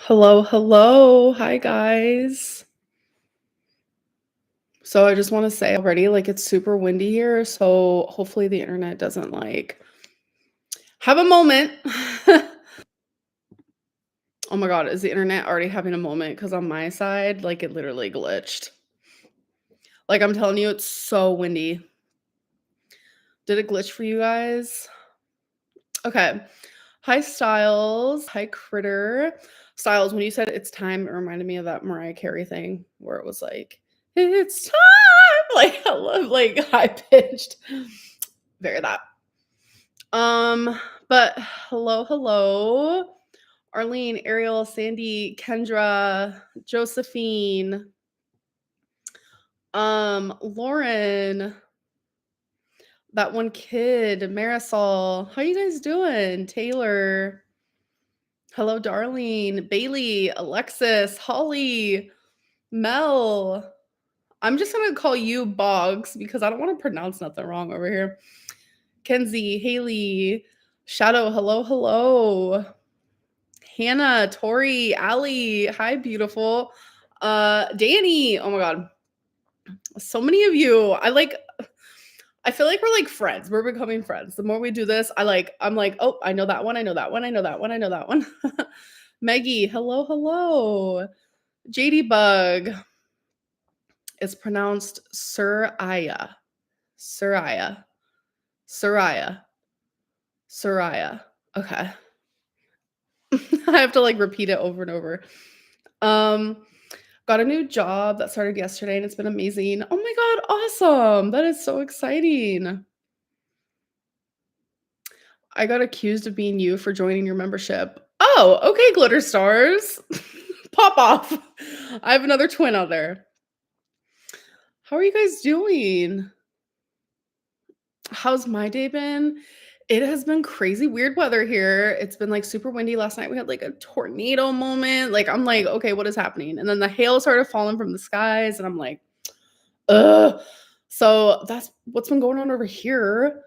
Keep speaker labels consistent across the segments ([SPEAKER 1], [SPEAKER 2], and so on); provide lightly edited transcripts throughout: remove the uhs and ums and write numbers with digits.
[SPEAKER 1] Hello, hello. Hi, guys. So I just want to say already, like, it's super windy here. So hopefully the internet doesn't have a moment. Oh my God, is the internet already having a moment? Because on my side, like, it literally glitched. Like, I'm telling you, it's so windy. Did it glitch for you guys? Okay. Hi, Styles. Hi, Critter. Styles, when you said it's time, it reminded me of that Mariah Carey thing where it was like, it's time. Like, I love, like, high pitched. Very that. But hello, hello. Arlene, Ariel, Sandy, Kendra, Josephine, Lauren, that one kid, Marisol. How you guys doing? Taylor. Hello, Darlene, Bailey, Alexis, Holly, Mel. I'm just gonna call you Boggs because I don't want to pronounce nothing wrong over here. Kenzie, Haley, Shadow, hello, hello. Hannah, Tori, Allie, hi, beautiful. Danny, oh my god. So many of you. I feel like we're like friends. We're becoming friends. The more we do this, I'm like, oh, I know that one, I know that one, I know that one, I know that one. Maggie, hello, hello. JD Bug. It's pronounced Suraya. Suraya. Suraya. Suraya. Okay. I have to like repeat it over and over. Um, got a new job that started yesterday and it's been amazing. Oh my god, awesome. That is so exciting. I got accused of being you for joining your membership. Oh, okay, glitter stars. Pop off. I have another twin out there. How are you guys doing? How's my day been? It has been crazy weird weather here. It's been like super windy. Last night we had like a tornado moment. Like I'm like, okay, what is happening? And then the hail started falling from the skies, and I'm like, ugh. So that's what's been going on over here.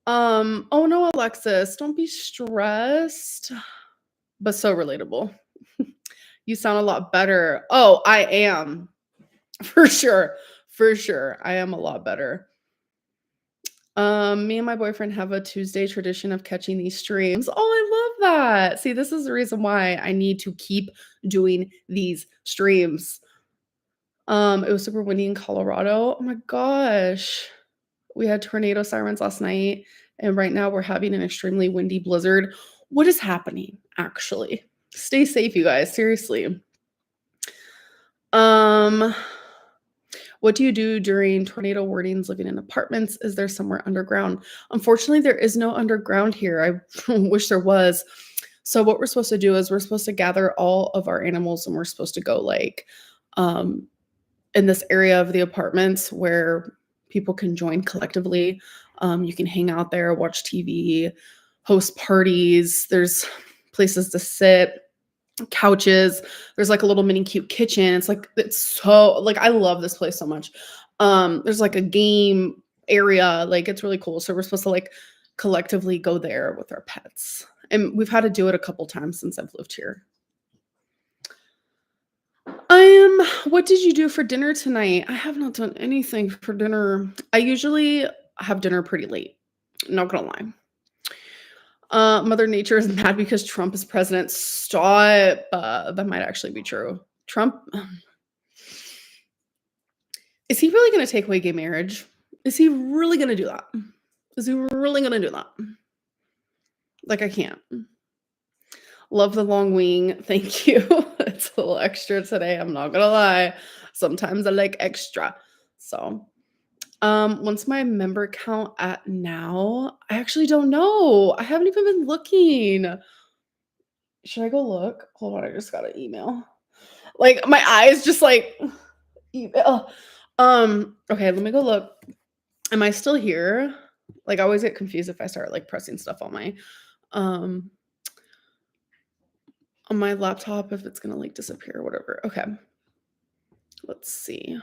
[SPEAKER 1] Oh no, Alexis, don't be stressed. But so relatable. You sound a lot better. Oh, I am. For sure. For sure. I am a lot better. Me and my boyfriend have a Tuesday tradition of catching these streams. Oh, I love that. See, this is the reason why I need to keep doing these streams. It was super windy in Colorado. Oh my gosh. We had tornado sirens last night, and right now we're having an extremely windy blizzard. What is happening, actually? Stay safe, you guys. Seriously. Um, what do you do during tornado warnings living in apartments? Is there somewhere underground? Unfortunately, there is no underground here. I wish there was. So what we're supposed to do is we're supposed to gather all of our animals and we're supposed to go like um in this area of the apartments where people can join collectively. You can hang out there, watch TV, host parties. There's places to sit, couches. There's like a little mini cute kitchen. It's so like I love this place so much. There's like a game area, like it's really cool. So we're supposed to like collectively go there with our pets. And we've had to do it a couple times since I've lived here. What did you do for dinner tonight? I have not done anything for dinner. I usually have dinner pretty late. Not gonna lie. Mother Nature is mad because Trump is president. Stop. That might actually be true. Trump, is he really gonna take away gay marriage? Is he really gonna do that? Is he really gonna do that? Like, I can't. Love the long wing. Thank you. It's a little extra today. I'm not gonna lie. Sometimes I like extra. So, what's my member count at now? I actually don't know. I haven't even been looking. Should I go look? Hold on, I just got an email. Like my eyes just like email. Okay, let me go look. Am I still here? Like I always get confused if I start like pressing stuff um on my laptop if it's gonna like disappear or whatever. Okay. Let's see.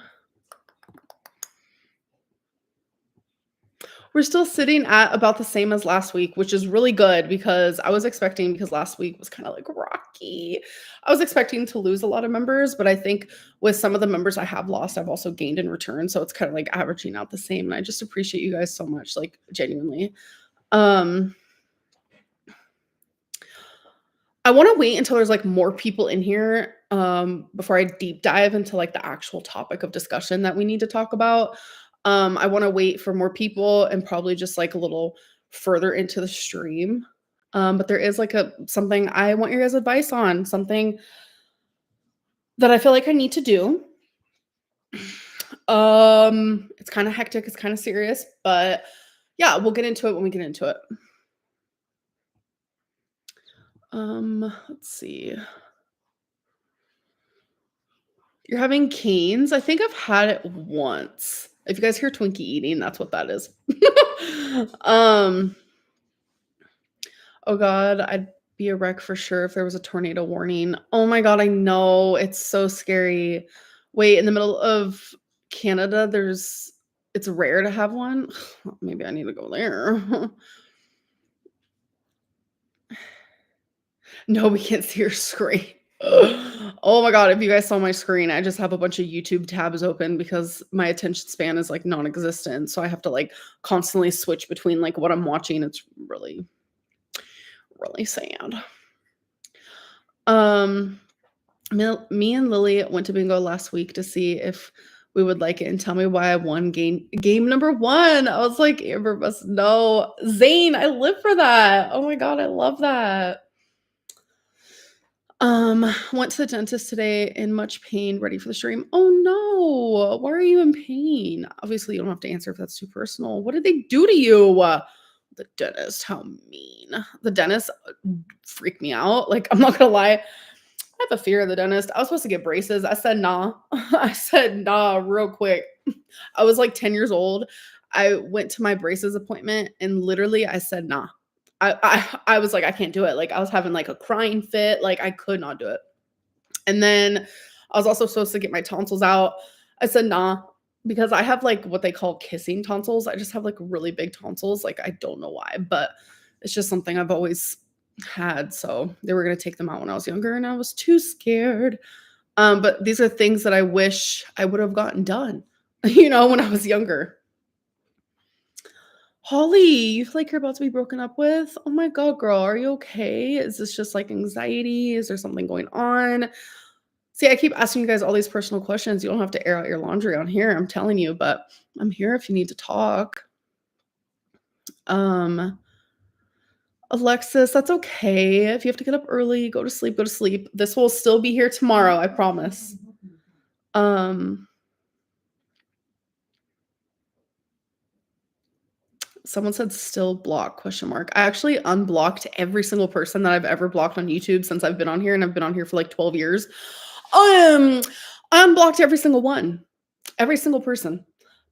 [SPEAKER 1] We're still sitting at about the same as last week, which is really good because I was expecting because last week was kinda, like, rocky. I was expecting to lose a lot of members, but I think with some of the members I have lost, I've also gained in return, so it's kinda, like, averaging out the same, and I just appreciate you guys so much, like, genuinely. Um, I wanna wait until there's, like, more people in here, before I deep dive into, like, the actual topic of discussion that we need to talk about. I wanna wait for more people and probably just, like, a little further into the stream. But there is, like, a something I want your guys' advice on, something that I feel like I need to do. It's kinda hectic, it's kinda serious, but yeah, we'll get into it when we get into it. Let's see. You're having canes? I think I've had it once. If you guys hear Twinkie eating, that's what that is. Um, oh god, I'd be a wreck for sure if there was a tornado warning. Oh my god, I know, it's so scary. Wait, in the middle of Canada, it's rare to have one? Maybe I need to go there. No, we can't see your screen. Oh my god, if you guys saw my screen, I just have a bunch of YouTube tabs open because my attention span is, like, non-existent, so I have to, like, constantly switch between, like, what I'm watching. It's really, really sad. Um, me and Lily went to bingo last week to see if we would like it and tell me why I won game number 1. I was like, "Amber must know." Zane, I live for that. Oh my god, I love that. Went to the dentist today in much pain, ready for the stream. Oh no, why are you in pain? Obviously, you don't have to answer if that's too personal. What did they do to you? The dentist, how mean. The dentist freaked me out. Like, I'm not gonna lie, I have a fear of the dentist. I was supposed to get braces. I said nah. I said nah real quick. I was like 10 years old. I went to my braces appointment and literally I said nah. I was like, I can't do it. Like I was having like a crying fit. Like I could not do it. And then I was also supposed to get my tonsils out. I said nah because I have like what they call kissing tonsils. I just have like really big tonsils. Like I don't know why, but it's just something I've always had. So they were gonna take them out when I was younger, and I was too scared. But these are things that I wish I would have gotten done, when I was younger. Holly, you feel like you're about to be broken up with? Oh my god, girl, are you okay? Is this just like anxiety? Is there something going on? See, I keep asking you guys all these personal questions. You don't have to air out your laundry on here, I'm telling you, but I'm here if you need to talk. Um, Alexis, that's okay. If you have to get up early, go to sleep, go to sleep. This will still be here tomorrow, I promise. Um, Someone said still block question mark. I actually unblocked every single person that I've ever blocked on YouTube since I've been on here, and I've been on here for like 12 years. I unblocked every single one. Every single person.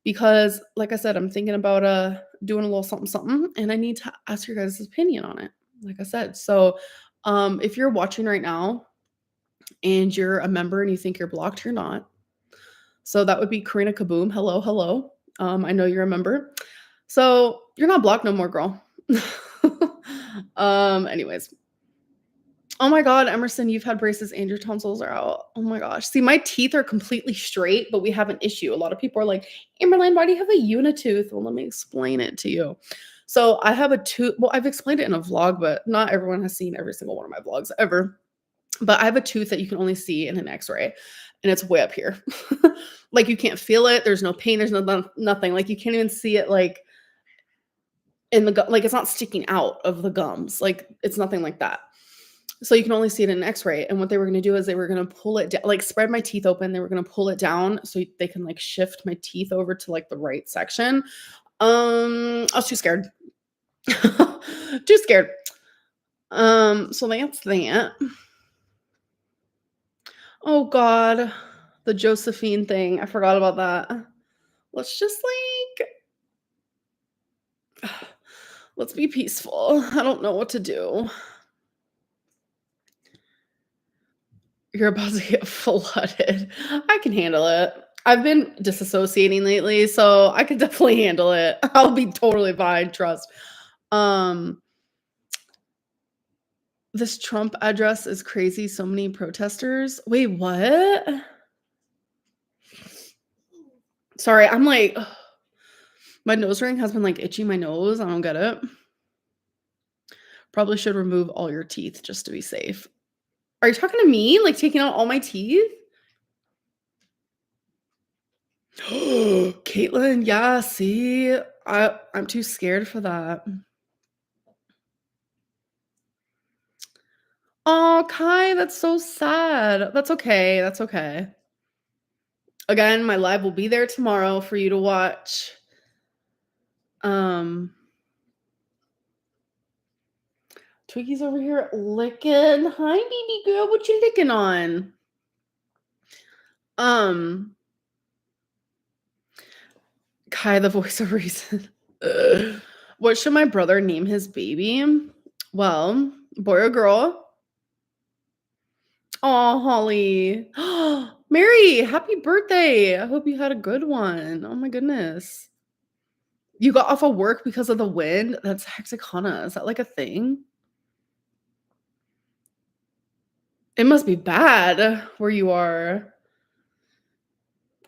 [SPEAKER 1] Because like I said, I'm thinking about doing a little something something and I need to ask your guys' opinion on it. Like I said. So if you're watching right now and you're a member and you think you're blocked, you're not. So that would be Karina Kaboom. Hello, hello. I know you're a member. So you're not blocked no more, girl. Anyways. Oh my god, Emerson, you've had braces and your tonsils are out. Oh my gosh. See, my teeth are completely straight, but we have an issue. A lot of people are like, Amberlyn, why do you have a unitooth? Well, let me explain it to you. So I have a tooth. Well, I've explained it in a vlog, but not everyone has seen every single one of my vlogs ever. But I have a tooth that you can only see in an x-ray, and it's way up here. Like you can't feel it. There's no pain. There's nothing. Like you can't even see it like in the like it's not sticking out of the gums. Like it's nothing like that. So you can only see it in an x-ray, and what they were gonna do is they were gonna pull it down, like, spread my teeth open, they were gonna pull it down so they can, like, shift my teeth over to, like, the right section. I was too scared. Too scared. So that's that. Oh god, the Josephine thing, I forgot about that. Let's just, like let's be peaceful. I don't know what to do. You're about to get flooded. I can handle it. I've been disassociating lately, so I could definitely handle it. I'll be totally fine, trust. Um, this Trump address is crazy, so many protesters. Wait, what? Sorry, I'm like my nose ring has been, like, itching my nose, I don't get it. Probably should remove all your teeth just to be safe. Are you talking to me? Like, taking out all my teeth? Caitlin, yeah, see? I'm too scared for that. Oh, Kai, that's so sad. That's okay, that's okay. Again, my live will be there tomorrow for you to watch. Um, Twiggy's over here licking. Hi, baby girl, what you licking on? Um, Kai, the voice of reason. What should my brother name his baby? Well, boy or girl? Oh, Holly. Mary, happy birthday. I hope you had a good one. Oh my goodness. You got off of work because of the wind? That's Hexacana. Is that like a thing? It must be bad where you are.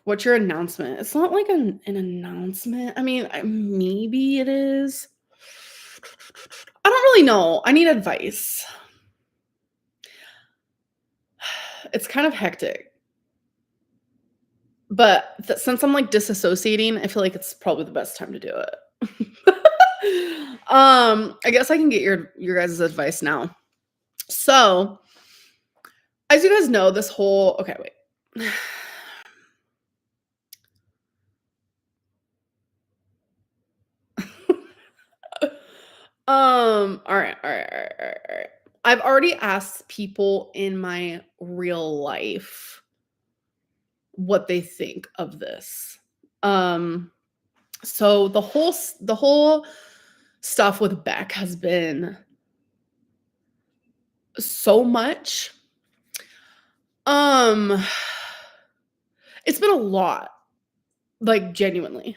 [SPEAKER 1] What's your announcement? It's not like an announcement. I mean, maybe it is. I don't really know. I need advice. It's kind of hectic. But since I'm like disassociating, I feel like it's probably the best time to do it. I guess I can get your guys' advice now. So, as you guys know, this whole okay, wait. All right. I've already asked people in my real life what they think of this. So the whole stuff with Beck has been so much. Um, it's been a lot, like genuinely.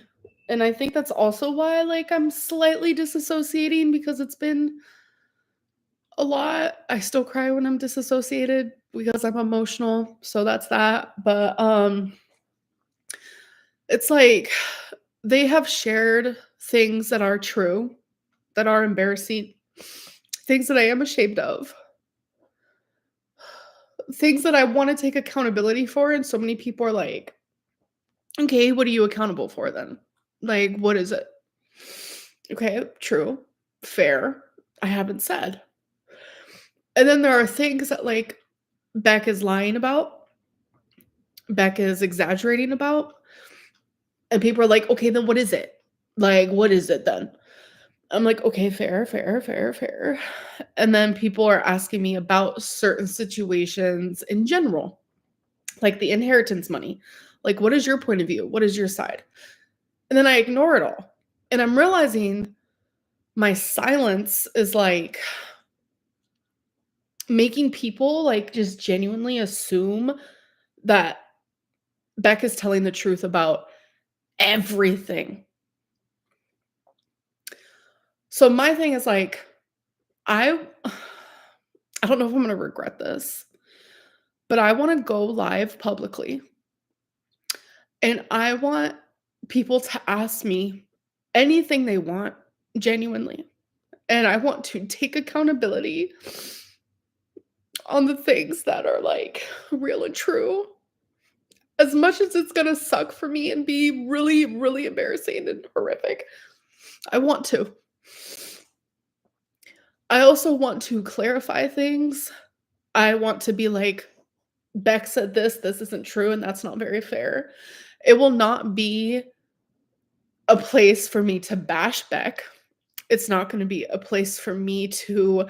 [SPEAKER 1] And I think that's also why like I'm slightly disassociating because it's been a lot. I still cry when I'm disassociated because I'm emotional, so that's that. But it's like they have shared things that are true, that are embarrassing, things that I am ashamed of, things that I want to take accountability for. And so many people are like, okay, what are you accountable for then? Like, what is it? Okay, true, fair. I haven't said. And then there are things that like Beck is lying about, Beck is exaggerating about, and people are like, okay, then what is it? Like, what is it then? I'm like, okay, fair. And then people are asking me about certain situations in general, like the inheritance money. Like, what is your point of view? What is your side? And then I ignore it all. And I'm realizing my silence is like making people like just genuinely assume that Beck is telling the truth about everything. So my thing is like, I I don't know if I'm gonna regret this, but I wanna go live publicly, and I want people to ask me anything they want, genuinely, and I want to take accountability on the things that are, like, real and true. As much as it's gonna suck for me and be really, really embarrassing and horrific, I want to. I also want to clarify things. I want to be like, "Beck said this isn't true, and that's not very fair." It will not be a place for me to bash Beck. It's not gonna be a place for me to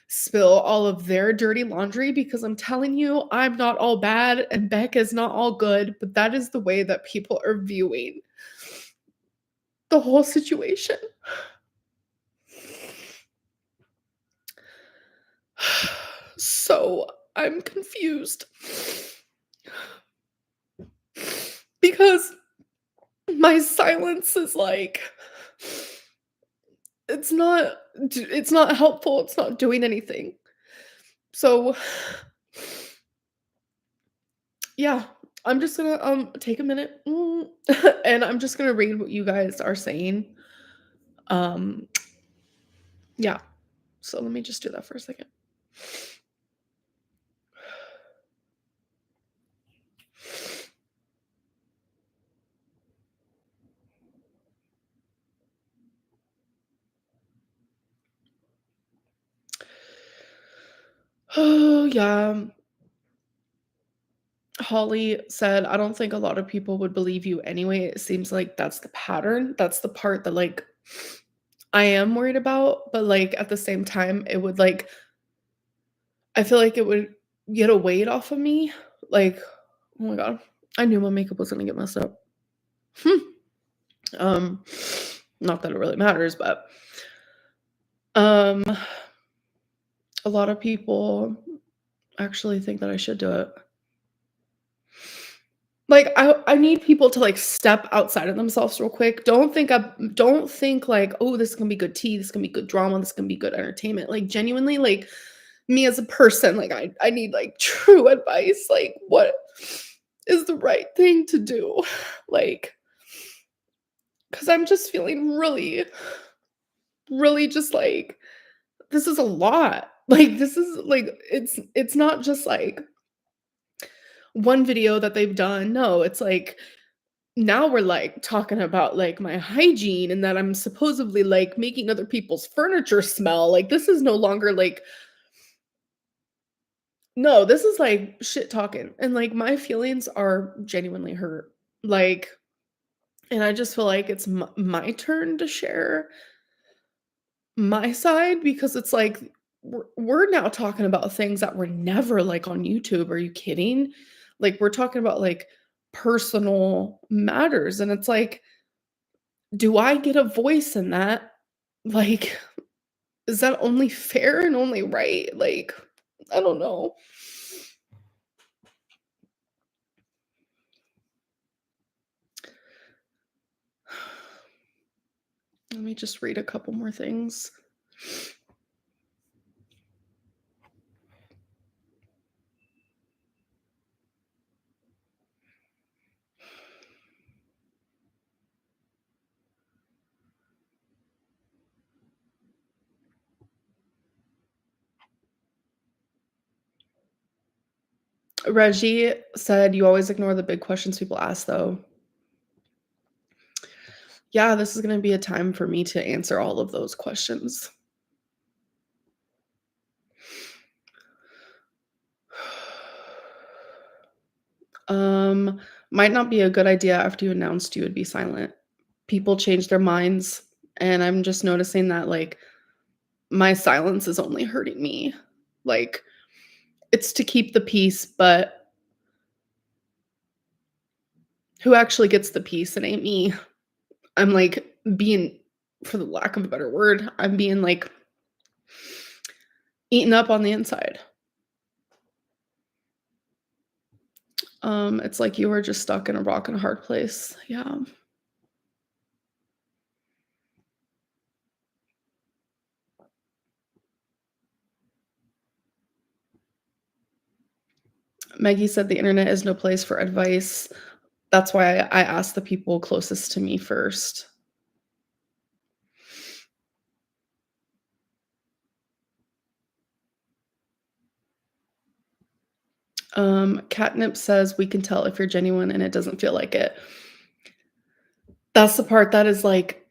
[SPEAKER 1] spill all of their dirty laundry because I'm telling you, I'm not all bad and Beck is not all good, but that is the way that people are viewing the whole situation. So I'm confused. because my silence is like it's not helpful, it's not doing anything. So, yeah, I'm just gonna, take a minute, and I'm just gonna read what you guys are saying. Um, yeah, so let me just do that for a second. Oh, yeah. Holly said, "I don't think a lot of people would believe you anyway. It seems like that's the pattern. That's the part that, like, I am worried about, but, like, at the same time, it would, like I feel like it would get a weight off of me. Like, oh my god, I knew my makeup was gonna get messed up. Hmm. Um, not that it really matters, but, um, a lot of people actually think that I should do it. Like, I need people to, like, step outside of themselves real quick. Don't think like, "Oh, this is gonna be good tea, this is gonna be good drama, this is gonna be good entertainment." Like, genuinely, like, me as a person, like, I need, like, true advice, like, what is the right thing to do? Like, because 'cause I'm just feeling really, really just like, this is a lot. Like, this is, like it's not just, like, one video that they've done. No, it's like now we're, like, talking about, like, my hygiene and that I'm supposedly, like, making other people's furniture smell, like, this is no longer, like no, this is, like, shit talking, and, like, my feelings are genuinely hurt, like, and I just feel like it's my turn to share my side because it's like, we're now talking about things that were never, like, on YouTube, are you kidding? Like, we're talking about, like, personal matters, and it's like, do I get a voice in that? Like, is that only fair and only right? Like, I don't know. Let me just read a couple more things. Reggie said, "You always ignore the big questions people ask, though." Yeah, this is gonna be a time for me to answer all of those questions. Um, might not be a good idea after you announced you would be silent. People change their minds, and I'm just noticing that, like, my silence is only hurting me. Like, it's to keep the peace, but who actually gets the peace? It ain't me. I'm, like, being for the lack of a better word, I'm being, like, eaten up on the inside. It's like you were just stuck in a rock and a hard place. Yeah. Maggie said the internet is no place for advice. That's why I asked the people closest to me first. Catnip says we can tell if you're genuine and it doesn't feel like it. That's the part that is, like,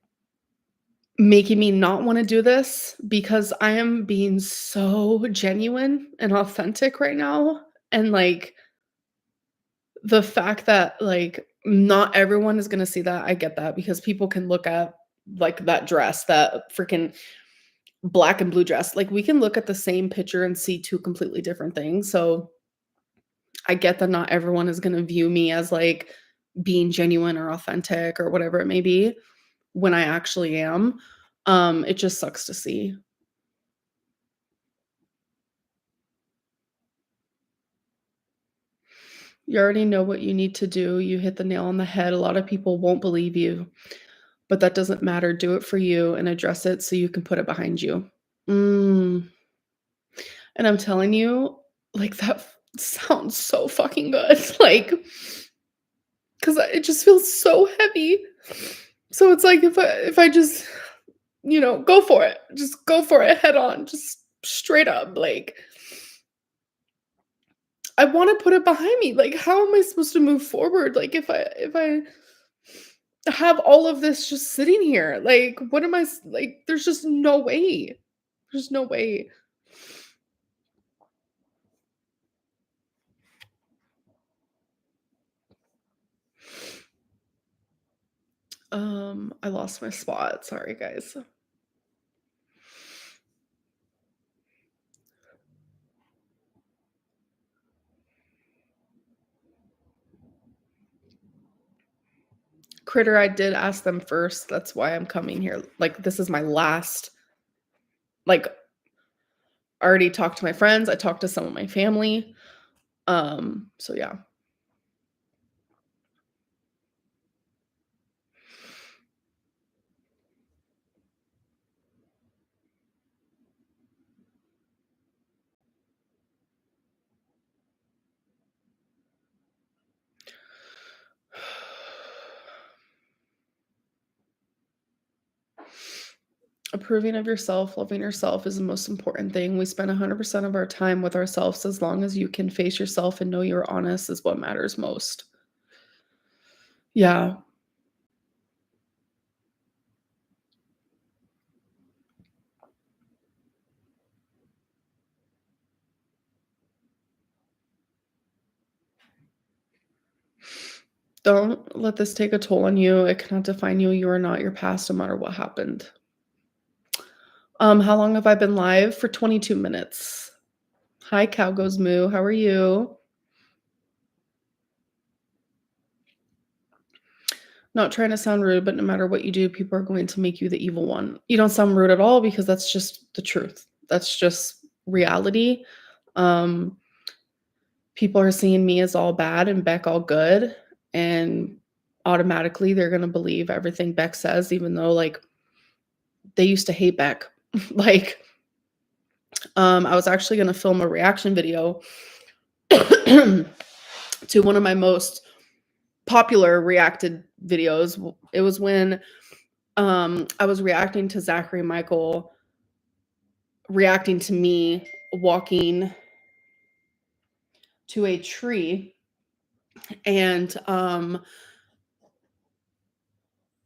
[SPEAKER 1] making me not wanna do this because I am being so genuine and authentic right now, and, like, the fact that, like, not everyone is gonna see that, I get that because people can look at, like, that dress, that freaking black and blue dress, like, we can look at the same picture and see 2 completely different things, so I get that not everyone is gonna view me as, like, being genuine or authentic or whatever it may be when I actually am. It just sucks to see. You already know what you need to do. You hit the nail on the head. A lot of people won't believe you, but that doesn't matter. Do it for you and address it so you can put it behind you. Mm. And I'm telling you, like, that sounds so fucking good. Like, because it just feels so heavy. So it's like if I just, go for it. Just go for it head on. Just straight up. Like, I want to put it behind me. Like, how am I supposed to move forward? Like, if I have all of this just sitting here, like, what am like? There's just no way. There's no way. I lost my spot. Sorry, guys. Critter, I did ask them first. That's why I'm coming here. Like, this is my last, like, I already talked to my friends. I talked to some of my family. So yeah. Approving of yourself, loving yourself is the most important thing. We spend 100% of our time with ourselves. As long as you can face yourself and know you're honest is what matters most. Yeah. Don't let this take a toll on you. It cannot define you. You are not your past, no matter what happened. How long have I been live? For 22 minutes. Hi, Cow Goes Moo. How are you? Not trying to sound rude, but no matter what you do, people are going to make you the evil one. You don't sound rude at all because that's just the truth. That's just reality. Um, People are seeing me as all bad and Beck all good, and automatically they're gonna believe everything Beck says, even though, like, they used to hate Beck. Like, I was actually gonna film a reaction video to one of my most popular reacted videos. It was when I was reacting to Zachary Michael reacting to me walking to a tree, and I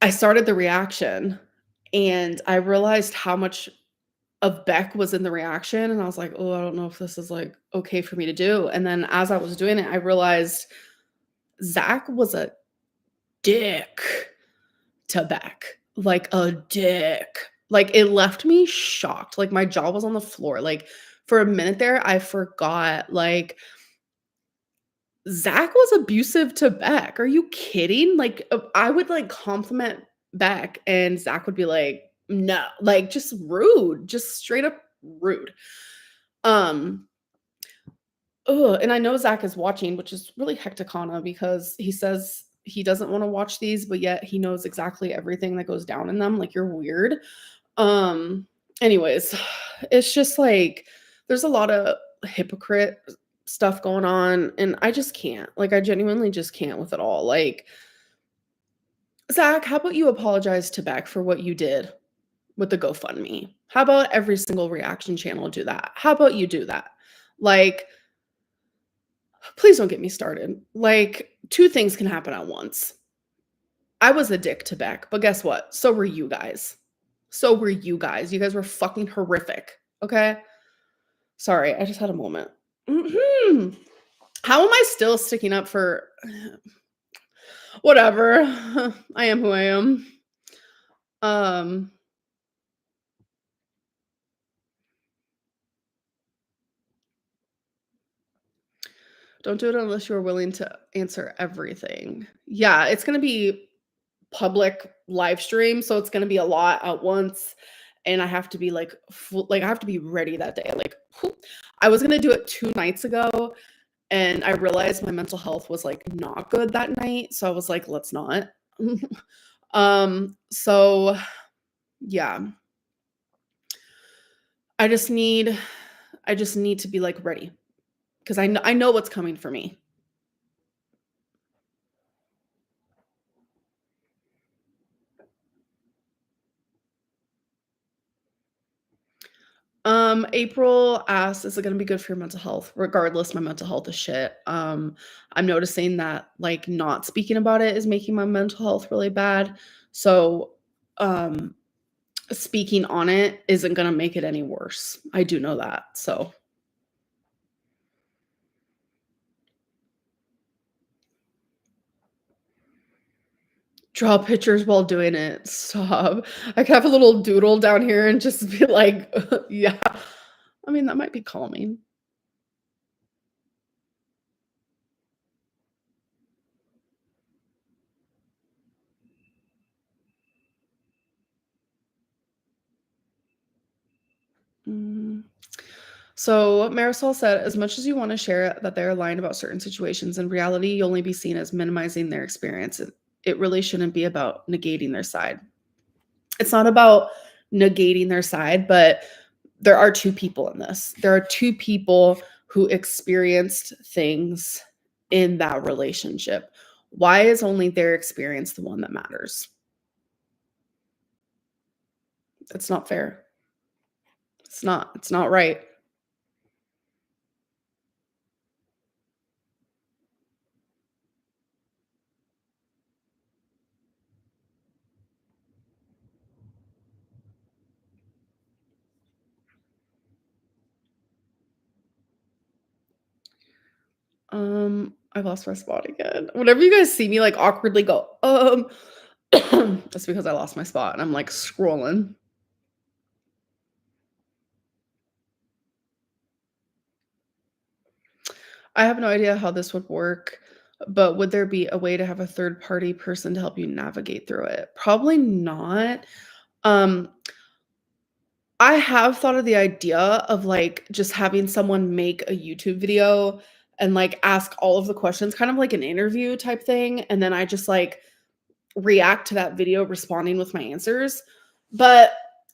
[SPEAKER 1] started the reaction and I realized how much of Beck was in the reaction, and I was like, "Oh, I don't know if this is, like, okay for me to do." And then as I was doing it, I realized Zach was a dick to Beck, like a dick. Like, it left me shocked. Like, my jaw was on the floor. Like, for a minute there, I forgot, like, Zach was abusive to Beck. Are you kidding? Like, I would, like, compliment Beck, and Zach would be like, "No." Like, just rude, just straight up rude. Um, and I know Zach is watching, which is really hecticana because he says he doesn't wanna watch these, but yet he knows exactly everything that goes down in them. Like, you're weird. Um, Anyways, it's just like there's a lot of hypocrite stuff going on, and I just can't. Like, I genuinely just can't with it all. Like, Zach, how about you apologize to Beck for what you did with the GoFundMe? How about every single reaction channel do that? How about you do that? Like, please don't get me started. Like, two things can happen at once. I was a dick to Beck, but guess what? So were you guys. So were you guys. You guys were fucking horrific. Okay? Sorry, I just had a moment. Mhm. How am I still sticking up for whatever? I am who I am. Um, don't do it unless you're willing to answer everything. Yeah, it's gonna be public live stream, so it's gonna be a lot at once, and I have to be like, I have to be ready that day. Like, I was gonna do it 2 nights ago, and I realized my mental health was, like, not good that night, so I was like, "Let's not." So, yeah, I just need I just need to be, like, ready 'cause I know what's coming for me. April asked, "Is it gonna be good for your mental health?" Regardless, my mental health is shit. I'm noticing that, like, not speaking about it is making my mental health really bad. So, um, speaking on it isn't gonna make it any worse. I do know that. So, draw pictures while doing it. Stop. I could have a little doodle down here and just be like, yeah. I mean, that might be calming. Mm. So Marisol said, as much as you want to share that they're lying about certain situations, in reality, you only be seen as minimizing their experience. It really shouldn't be about negating their side. It's not about negating their side, but there are two people in this. There are two people who experienced things in that relationship. Why is only their experience the one that matters? It's not fair. It's not. It's not right. I lost my spot again. Whenever you guys see me, like, awkwardly go, that's because I lost my spot and I'm, like, scrolling. I have no idea how this would work, but would there be a way to have a third party person to help you navigate through it? Probably not. Um, I have thought of the idea of, like, just having someone make a YouTube video and, like, ask all of the questions, kind of like an interview type thing, and then I just, like, react to that video responding with my answers. But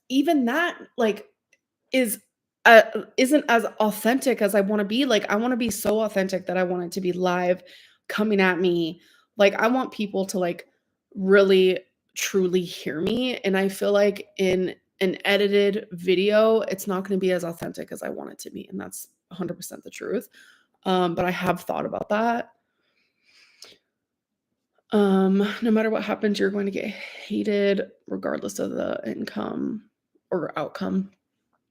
[SPEAKER 1] even that, like, is isn't as authentic as I wanna be. Like, I wanna be so authentic that I want it to be live coming at me. Like, I want people to, like, really truly hear me, and I feel like in an edited video, it's not gonna be as authentic as I want it to be, and that's 100% the truth. But I have thought about that. No matter what happens, you're going to get hated regardless of the income or outcome.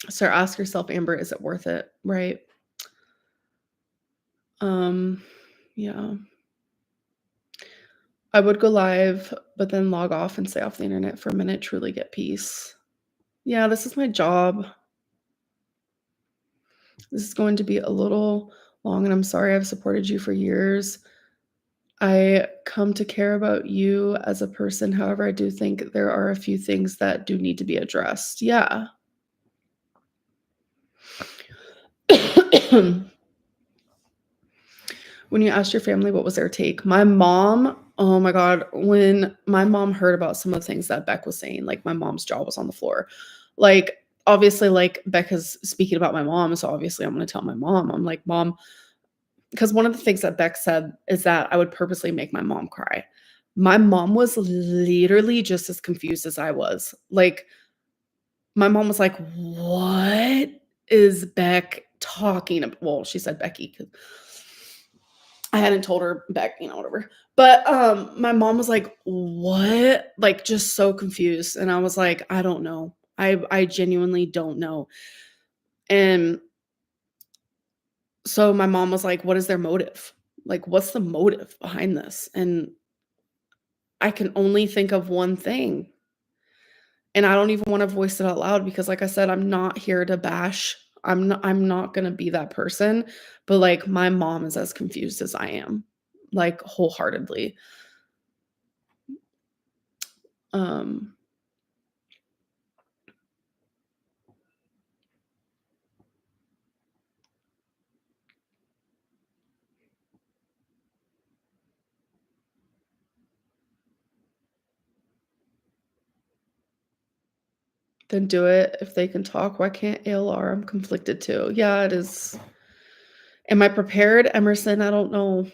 [SPEAKER 1] So ask yourself, Amber, is it worth it? Right. Um, yeah. I would go live, but then log off and stay off the internet for a minute, truly get peace. Yeah, this is my job. This is going to be a little long, and I'm sorry I've supported you for years. I come to care about you as a person. However, I do think there are a few things that do need to be addressed. Yeah. When you asked your family what was their take, my mom, oh my god, when my mom heard about some of the things that Beck was saying, like, my mom's jaw was on the floor. Like, obviously, like, Beck is speaking about my mom, so obviously I'm gonna tell my mom. I'm like, "Mom," because one of the things that Beck said is that I would purposely make my mom cry. My mom was literally just as confused as I was. Like, my mom was like, "What is Beck talking about?" Well, she said Becky 'cause I hadn't told her Beck, whatever. But, my mom was like, "What?" Like, just so confused, and I was like, "I don't know. I genuinely don't know." And so my mom was like, "What is their motive? Like, what's the motive behind this?" And I can only think of one thing, and I don't even wanna voice it out loud because, like I said, I'm not here to bash. I'm not gonna be that person, but, like, my mom is as confused as I am, like, wholeheartedly. Um Then do it. If they can talk, why can't ALR? I'm conflicted too. Yeah, it is. Am I prepared, Emerson? I don't know.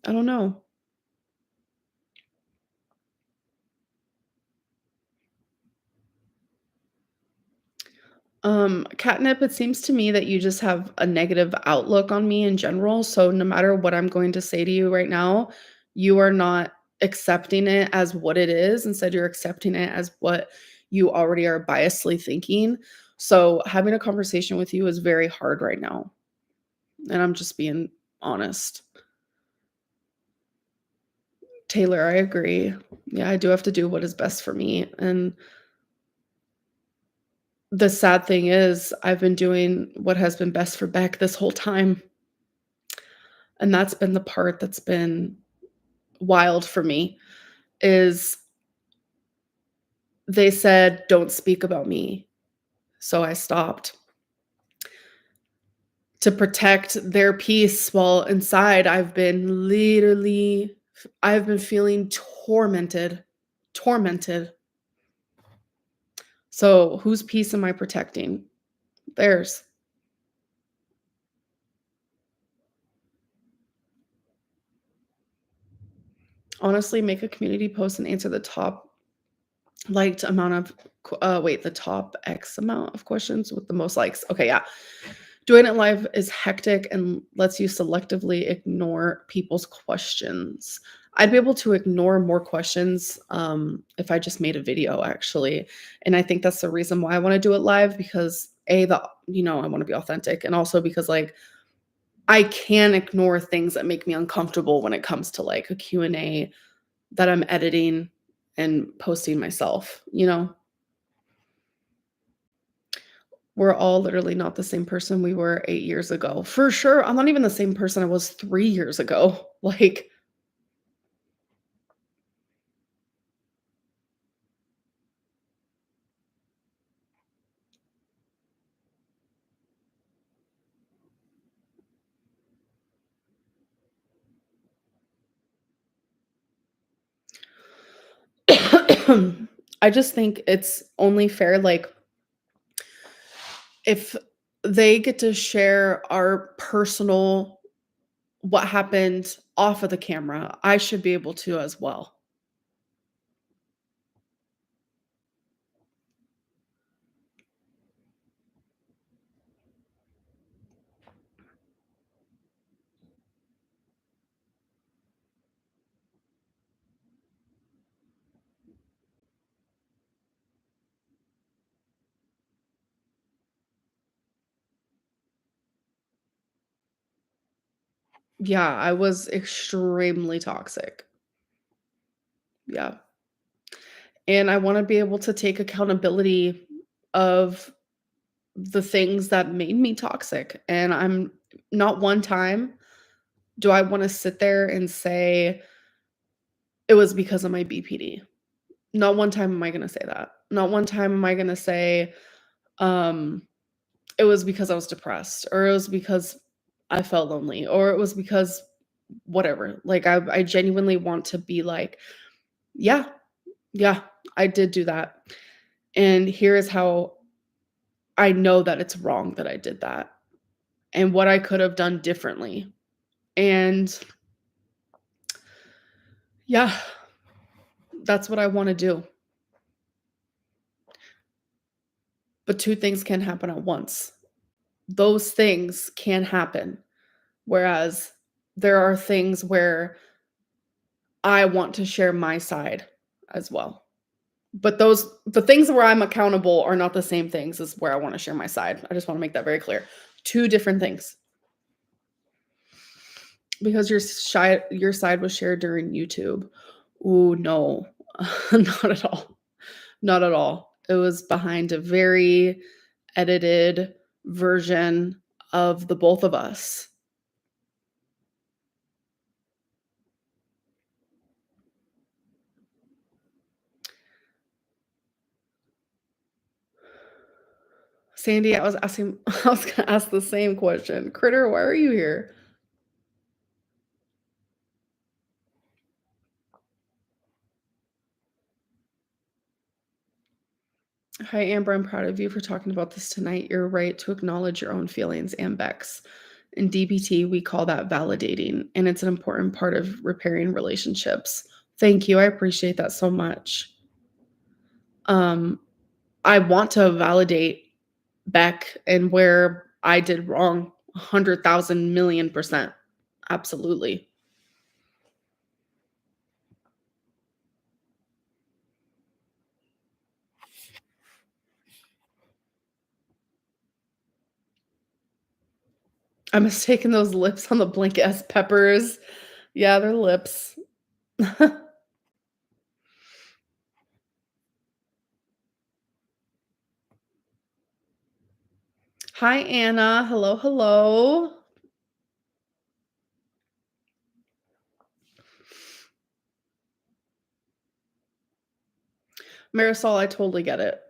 [SPEAKER 1] I don't know. Catnip, it seems to me that you just have a negative outlook on me in general. So no matter what I'm going to say to you right now, you are not accepting it as what it is. Instead, you're accepting it as what you already are biasly thinking. So having a conversation with you is very hard right now. And I'm just being honest. Taylor, I agree. Yeah, I do have to do what is best for me. And the sad thing is, I've been doing what has been best for Beck this whole time. And that's been the part that's been wild for me is they said, "Don't speak about me." So I stopped to protect their peace while inside I've been feeling tormented, tormented. So whose peace am I protecting? Theirs. Honestly, make a community post and answer the top liked amount of the top X amount of questions with the most likes. Okay, yeah. Doing it live is hectic and lets you selectively ignore people's questions. I'd be able to ignore more questions if I just made a video actually. And I think that's the reason why I want to do it live because I want to be authentic and also because like I can ignore things that make me uncomfortable when it comes to like a Q&A that I'm editing and posting myself, you know? We're all literally not the same person we were 8 years ago. For sure, I'm not even the same person I was 3 years ago. Like, I just think it's only fair, like, if they get to share our personal what happened off of the camera, I should be able to as well. Yeah, I was extremely toxic. Yeah. And I wanna be able to take accountability of the things that made me toxic, and I'm not one time do I wanna sit there and say, "It was because of my BPD." Not one time am I gonna say that. Not one time am I gonna say, um, "It was because I was depressed," or "It was because I felt lonely," or "It was because" whatever. Like, I genuinely want to be like, "Yeah, yeah, I did do that, and here is how I know that it's wrong that I did that, and what I could have done differently." And yeah, that's what I wanna do. But 2 things can happen at once. Those things can happen, whereas there are things where I want to share my side as well. But the things where I'm accountable are not the same things as where I wanna share my side. I just wanna make that very clear. 2 different things. Because your side was shared during YouTube. Ooh, no. Not at all. Not at all. It was behind a very edited version of the both of us. Sandy, I was asking I was gonna ask the same question. Critter, why are you here? Hi, Amber. I'm proud of you for talking about this tonight. You're right to acknowledge your own feelings and Beck's. In DBT, we call that validating, and it's an important part of repairing relationships. Thank you. I appreciate that so much. Um, I want to validate Beck and where I did wrong 100,000 million percent. Absolutely. I'm mistaking those lips on the blanket as peppers. Yeah, they're lips. Hi, Anna. Hello, hello. Marisol, I totally get it.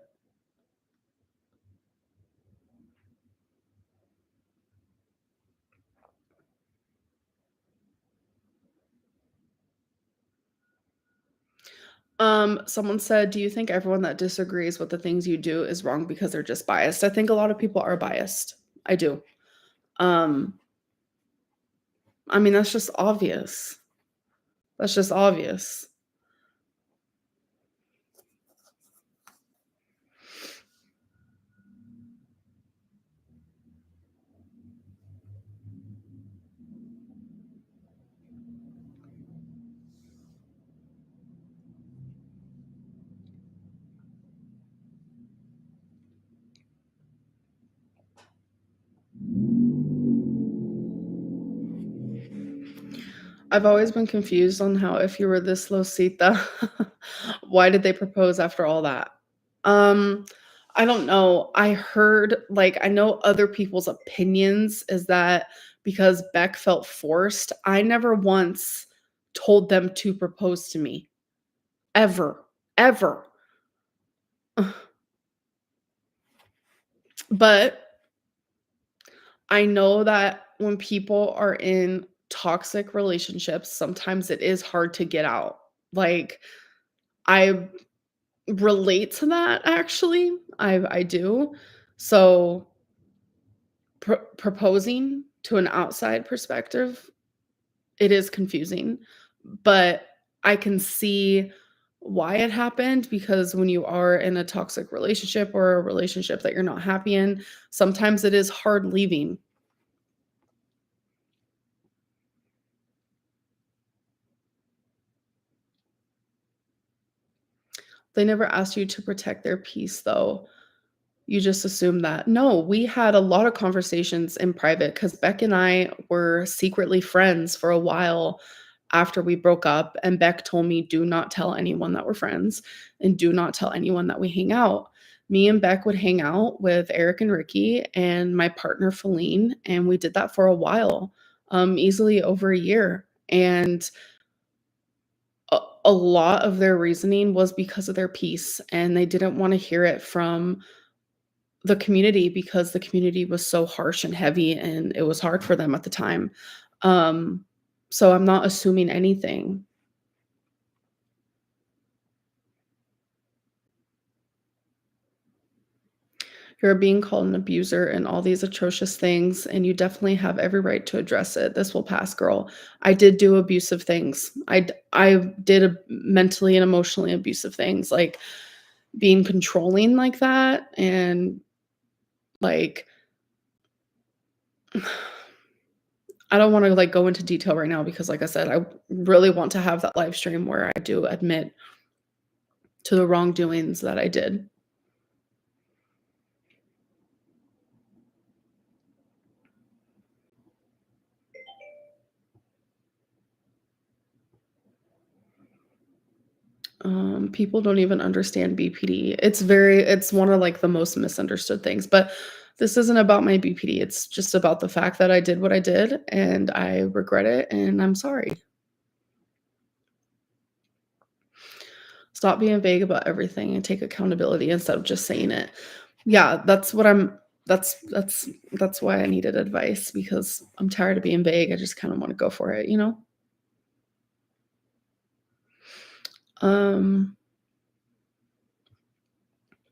[SPEAKER 1] Someone said, "Do you think everyone that disagrees with the things you do is wrong because they're just biased?" I think a lot of people are biased. I do. Um, I mean, that's just obvious. That's just obvious. I've always been confused on how if you were this Losita, why did they propose after all that? Um, I don't know. I heard like I know other people's opinions is that because Beck felt forced, I never once told them to propose to me. Ever. Ever. But I know that when people are in toxic relationships, sometimes it is hard to get out. Like, I relate to that actually. I do. So, proposing to an outside perspective, it is confusing, but I can see why it happened because when you are in a toxic relationship or a relationship that you're not happy in, sometimes it is hard leaving. They never asked you to protect their peace, though. You just assume that. No, we had a lot of conversations in private because Beck and I were secretly friends for a while after we broke up. And Beck told me, do not tell anyone that we're friends and do not tell anyone that we hang out. Me and Beck would hang out with Eric and Ricky and my partner, Feline. And we did that for a while, easily over a year. And a lot of their reasoning was because of their peace. And they didn't want to hear it from the community because the community was so harsh and heavy and it was hard for them at the time. Um, so I'm not assuming anything. You're being called an abuser and all these atrocious things, and you definitely have every right to address it. This will pass, girl. I did do abusive things. I did mentally and emotionally abusive things, like being controlling like that, and like I don't want to like go into detail right now because, like I said, I really want to have that live stream where I do admit to the wrongdoings that I did. People don't even understand BPD. It's one of like the most misunderstood things, but this isn't about my BPD. It's just about the fact that I did what I did and I regret it and I'm sorry. Stop being vague about everything and take accountability instead of just saying it. Yeah, that's what I'm that's why I needed advice because I'm tired of being vague. I just kind of want to go for it, you know? Um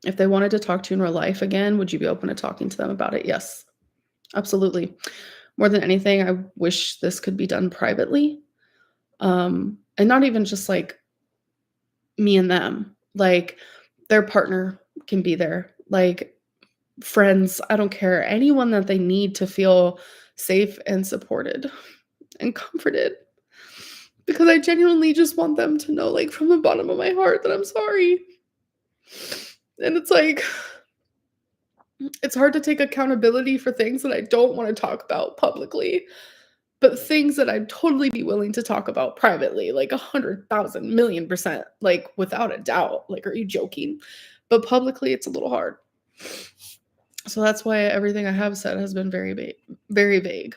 [SPEAKER 1] If they wanted to talk to you in real life again, would you be open to talking to them about it? Yes, absolutely. More than anything, I wish this could be done privately, and not even just, like, me and them, like, their partner can be there, like, friends, I don't care, anyone that they need to feel safe and supported and comforted, because I genuinely just want them to know, like, from the bottom of my heart that I'm sorry, and it's like, it's hard to take accountability for things that I don't wanna talk about publicly, but things that I'd totally be willing to talk about privately, like 100,000, million%, like, without a doubt, like, are you joking? But publicly, it's a little hard. So that's why everything I have said has been very vague.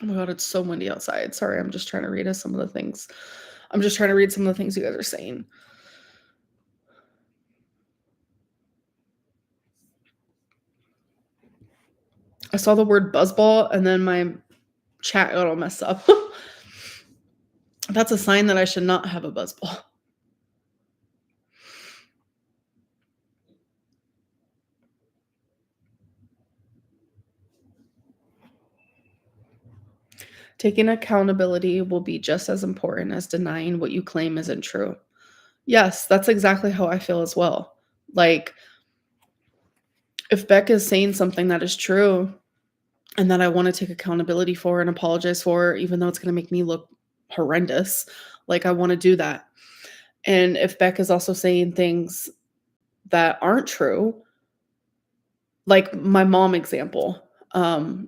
[SPEAKER 1] Oh my god, it's so windy outside. Sorry, I'm just trying to read us some of the things. I'm just trying to read some of the things you guys are saying. I saw the word buzzball and then my chat got all messed up. That's a sign that I should not have a buzzball. Taking accountability will be just as important as denying what you claim isn't true. Yes, that's exactly how I feel as well. Like, if Beck is saying something that is true and that I wanna take accountability for and apologize for, even though it's gonna make me look horrendous, like, I wanna do that. And if Beck is also saying things that aren't true, like my mom example,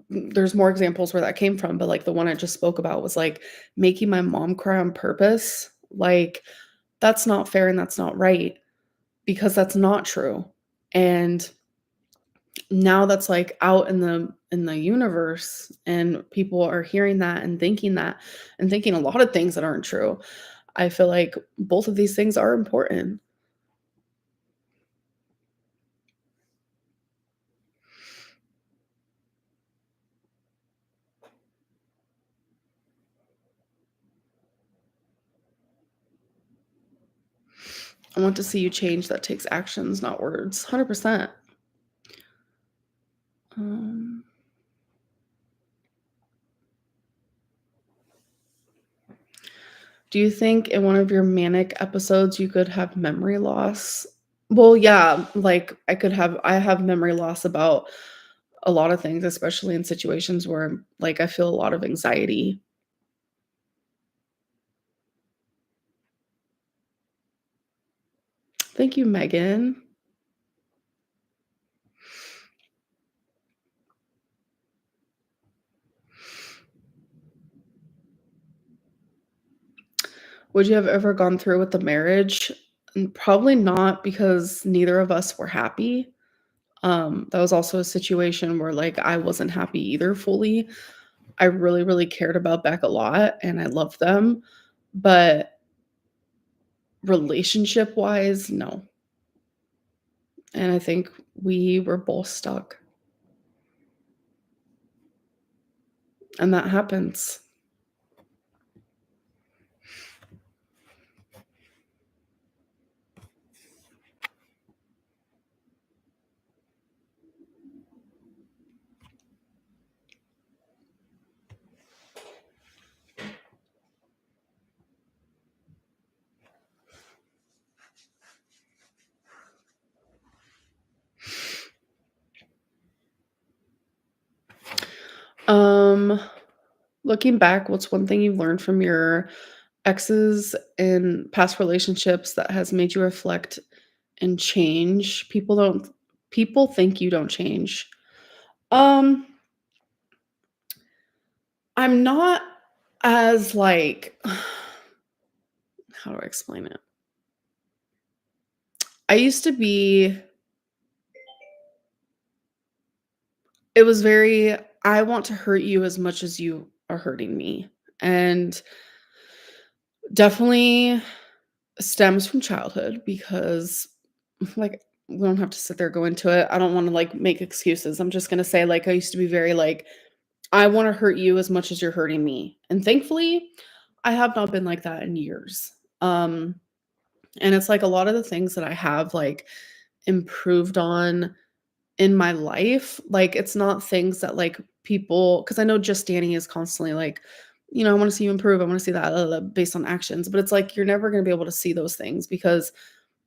[SPEAKER 1] there's more examples where that came from, but, like, the one I just spoke about was, like, making my mom cry on purpose, like, that's not fair and that's not right because that's not true. And now that's, like, out in the universe, and people are hearing that and thinking a lot of things that aren't true. I feel like both of these things are important. I want to see you change that takes actions, not words. 100%. Um, do you think in one of your manic episodes you could have memory loss? Well, yeah, like I have memory loss about a lot of things, especially in situations where like I feel a lot of anxiety. Thank you, Megan. Would you have ever gone through with the marriage? Probably not because neither of us were happy. That was also a situation where like I wasn't happy either fully. I really, really cared about Beck a lot and I loved them, but relationship wise, no. And I think we were both stuck, and that happens. Um, looking back, what's one thing you've learned from your exes in past relationships that has made you reflect and change? People think you don't change. Um, I'm not as like how do I explain it? I used to be it was very, "I want to hurt you as much as you are hurting me." And definitely stems from childhood because, like, we don't have to sit there go into it. I don't wanna, like, make excuses. I'm just gonna say, like, I used to be very, like, "I wanna hurt you as much as you're hurting me." And thankfully, I have not been like that in years. And it's like a lot of the things that I have, like, improved on in my life, like, it's not things that, like, people, because I know just Danny is constantly like, "I wanna see you improve, I wanna see that, based on actions," but it's like, you're never gonna be able to see those things because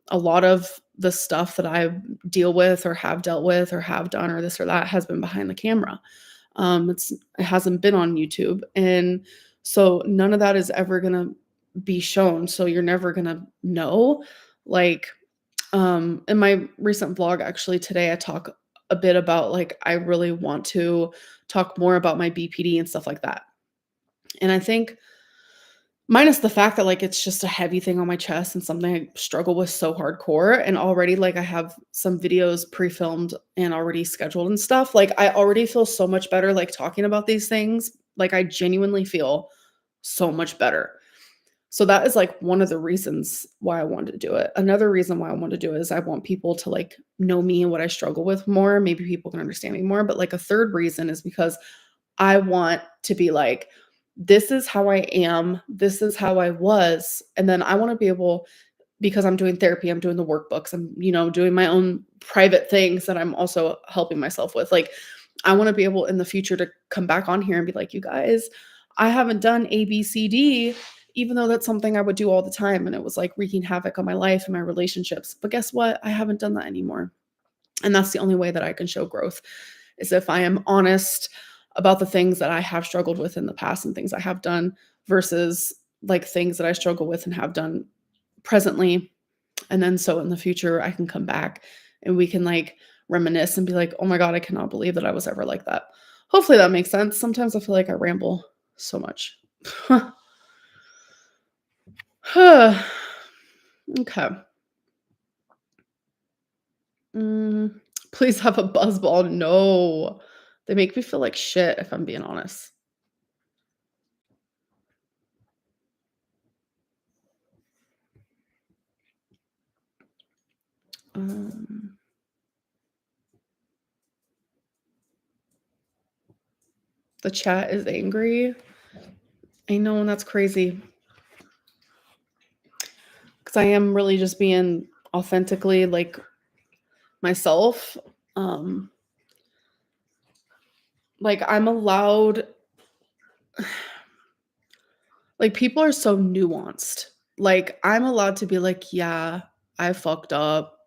[SPEAKER 1] a lot of the stuff that I deal with or have dealt with or have done or this or that has been behind the camera. It hasn't been on YouTube, and so none of that is ever gonna be shown, so you're never gonna know, like, in my recent vlog, actually, today, I talk a bit about, like, I really want to talk more about my BPD and stuff like that. And I think minus the fact that, like, it's just a heavy thing on my chest and something I struggle with so hardcore, and already, like, I have some videos pre-filmed and already scheduled and stuff, like, I already feel so much better, like, talking about these things, like, I genuinely feel so much better. So that is, like, one of the reasons why I wanted to do it. Another reason why I want to do it is I want people to, like, know me and what I struggle with more, maybe people can understand me more, but, like, a third reason is because I want to be like, "This is how I am, this is how I was," and then I wanna be able, because I'm doing therapy, I'm doing the workbooks, I'm, doing my own private things that I'm also helping myself with, like, I wanna be able in the future to come back on here and be like, "You guys, I haven't done ABCD," even though that's something I would do all the time, and it was, like, wreaking havoc on my life and my relationships, but guess what? I haven't done that anymore, and that's the only way that I can show growth, is if I am honest about the things that I have struggled with in the past and things I have done versus, like, things that I struggle with and have done presently, and then so in the future, I can come back and we can, like, reminisce and be like, "Oh my god, I cannot believe that I was ever like that." Hopefully that makes sense. Sometimes I feel like I ramble so much. Okay. Mm, please have a buzz ball. No. They make me feel like shit, if I'm being honest. Um, the chat is angry. I know, and that's crazy because I am really just being authentically, like, myself. Um, like, I'm allowed, like, people are so nuanced. Like, I'm allowed to be like, "Yeah, I fucked up,"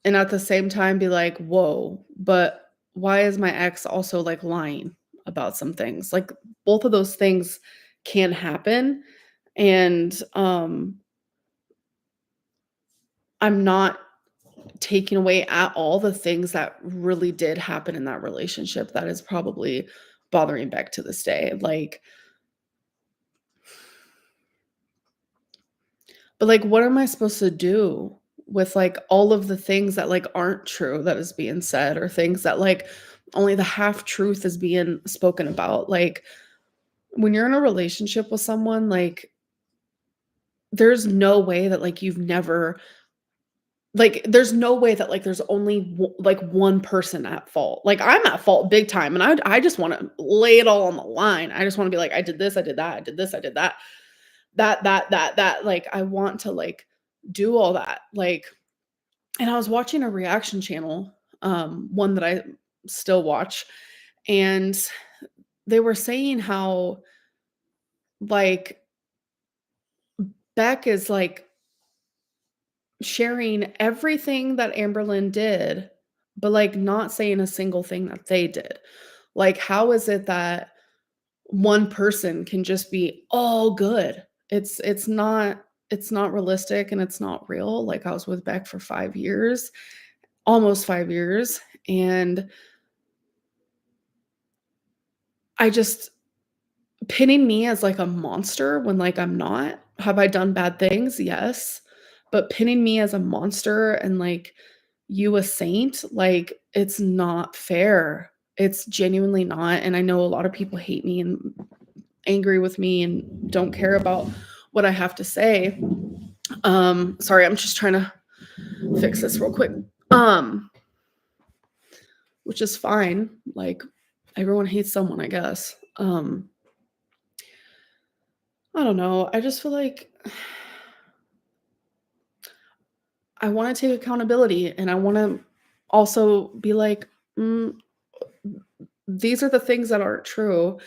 [SPEAKER 1] and at the same time be like, "Whoa, but why is my ex also, like, lying about some things?" Like, both of those things can happen, and, I'm not taking away at all the things that really did happen in that relationship that is probably bothering back to this day, like, but, like, what am I supposed to do with, like, all of the things that, like, aren't true that is being said or things that, like, only the half truth is being spoken about? Like, when you're in a relationship with someone, like, there's no way that, like, you've never, like, there's no way that, like, there's only like, one person at fault. Like, I'm at fault big time, and I just wanna lay it all on the line. I just wanna be like, "I did this, I did that, I did this, I did that. That," like, I want to, like, do all that, like, and I was watching a reaction channel, one that I still watch, and they were saying how, like, Beck is, like, sharing everything that Amberlynn did, but, like, not saying a single thing that they did. Like, how is it that one person can just be all good? It's not realistic and it's not real. Like, I was with Beck for 5 years, almost 5 years, and I just, pinning me as, like, a monster when, like, I'm not. Have I done bad things? Yes. But pinning me as a monster and, like, you a saint, like, it's not fair. It's genuinely not, and I know a lot of people hate me and angry with me and don't care about what I have to say. Sorry, I'm just trying to fix this real quick. Um, which is fine. Like everyone hates someone, I guess. I don't know. I just feel like I want to take accountability and I want to also be like, mm, these are the things that aren't true.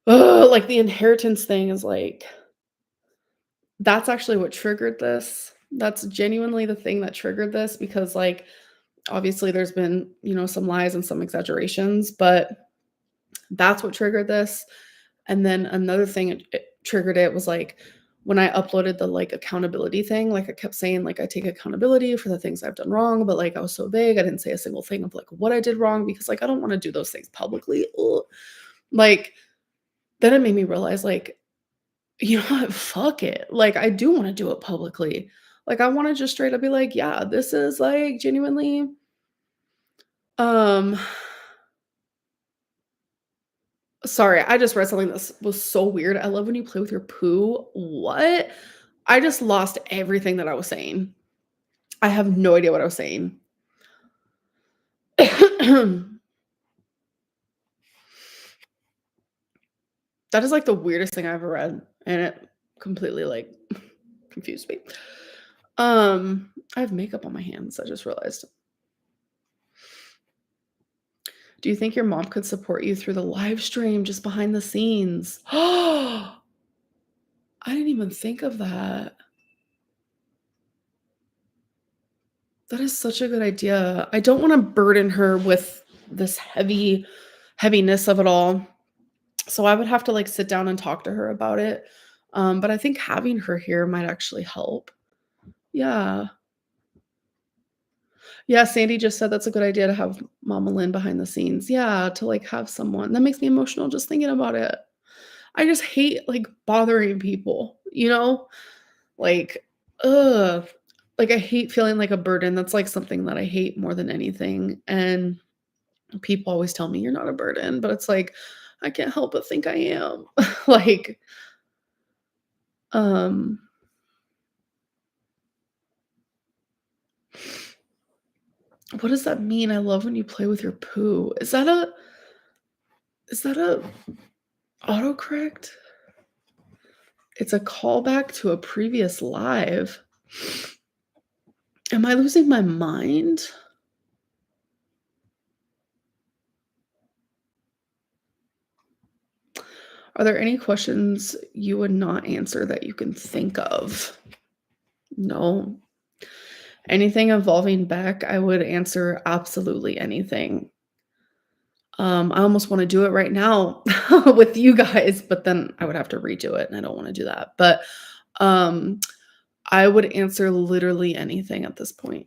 [SPEAKER 1] Ugh, like the inheritance thing is like, that's actually what triggered this. That's genuinely the thing that triggered this because, like, obviously there's been, some lies and some exaggerations, but that's what triggered this. And then another thing it triggered it was like when I uploaded the like accountability thing, like I kept saying like I take accountability for the things I've done wrong, but like I was so vague, I didn't say a single thing of like what I did wrong because like I don't want to do those things publicly. Ugh. Like then it made me realize like, you know what, fuck it. Like I do want to do it publicly. Like I want to just straight up be like, yeah, this is like genuinely um sorry, I just read something that was so weird. I love when you play with your poo. What? I just lost everything that I was saying. I have no idea what I was saying. That is, like, the weirdest thing I've ever read, and it completely, like, confused me. I have makeup on my hands, I just realized. Do you think your mom could support you through the live stream just behind the scenes? I didn't even think of that. That is such a good idea. I don't wanna burden her with this heaviness of it all. So I would have to, like, sit down and talk to her about it. But I think having her here might actually help. Yeah. Yeah, Sandy just said that's a good idea to have Mama Lynn behind the scenes. Yeah, to, like, have someone. That makes me emotional just thinking about it. I just hate, like, bothering people, you know? Like, ugh. Like, I hate feeling like a burden. That's, like, something that I hate more than anything, and people always tell me, "You're not a burden," but it's like, I can't help but think I am. Like, um what does that mean? I love when you play with your poo. Is that a autocorrect? It's a callback to a previous live. Am I losing my mind? Are there any questions you would not answer that you can think of? No. Anything involving Beck, I would answer absolutely anything. I almost wanna do it right now with you guys, but then I would have to redo it, and I don't wanna do that. But, um, I would answer literally anything at this point.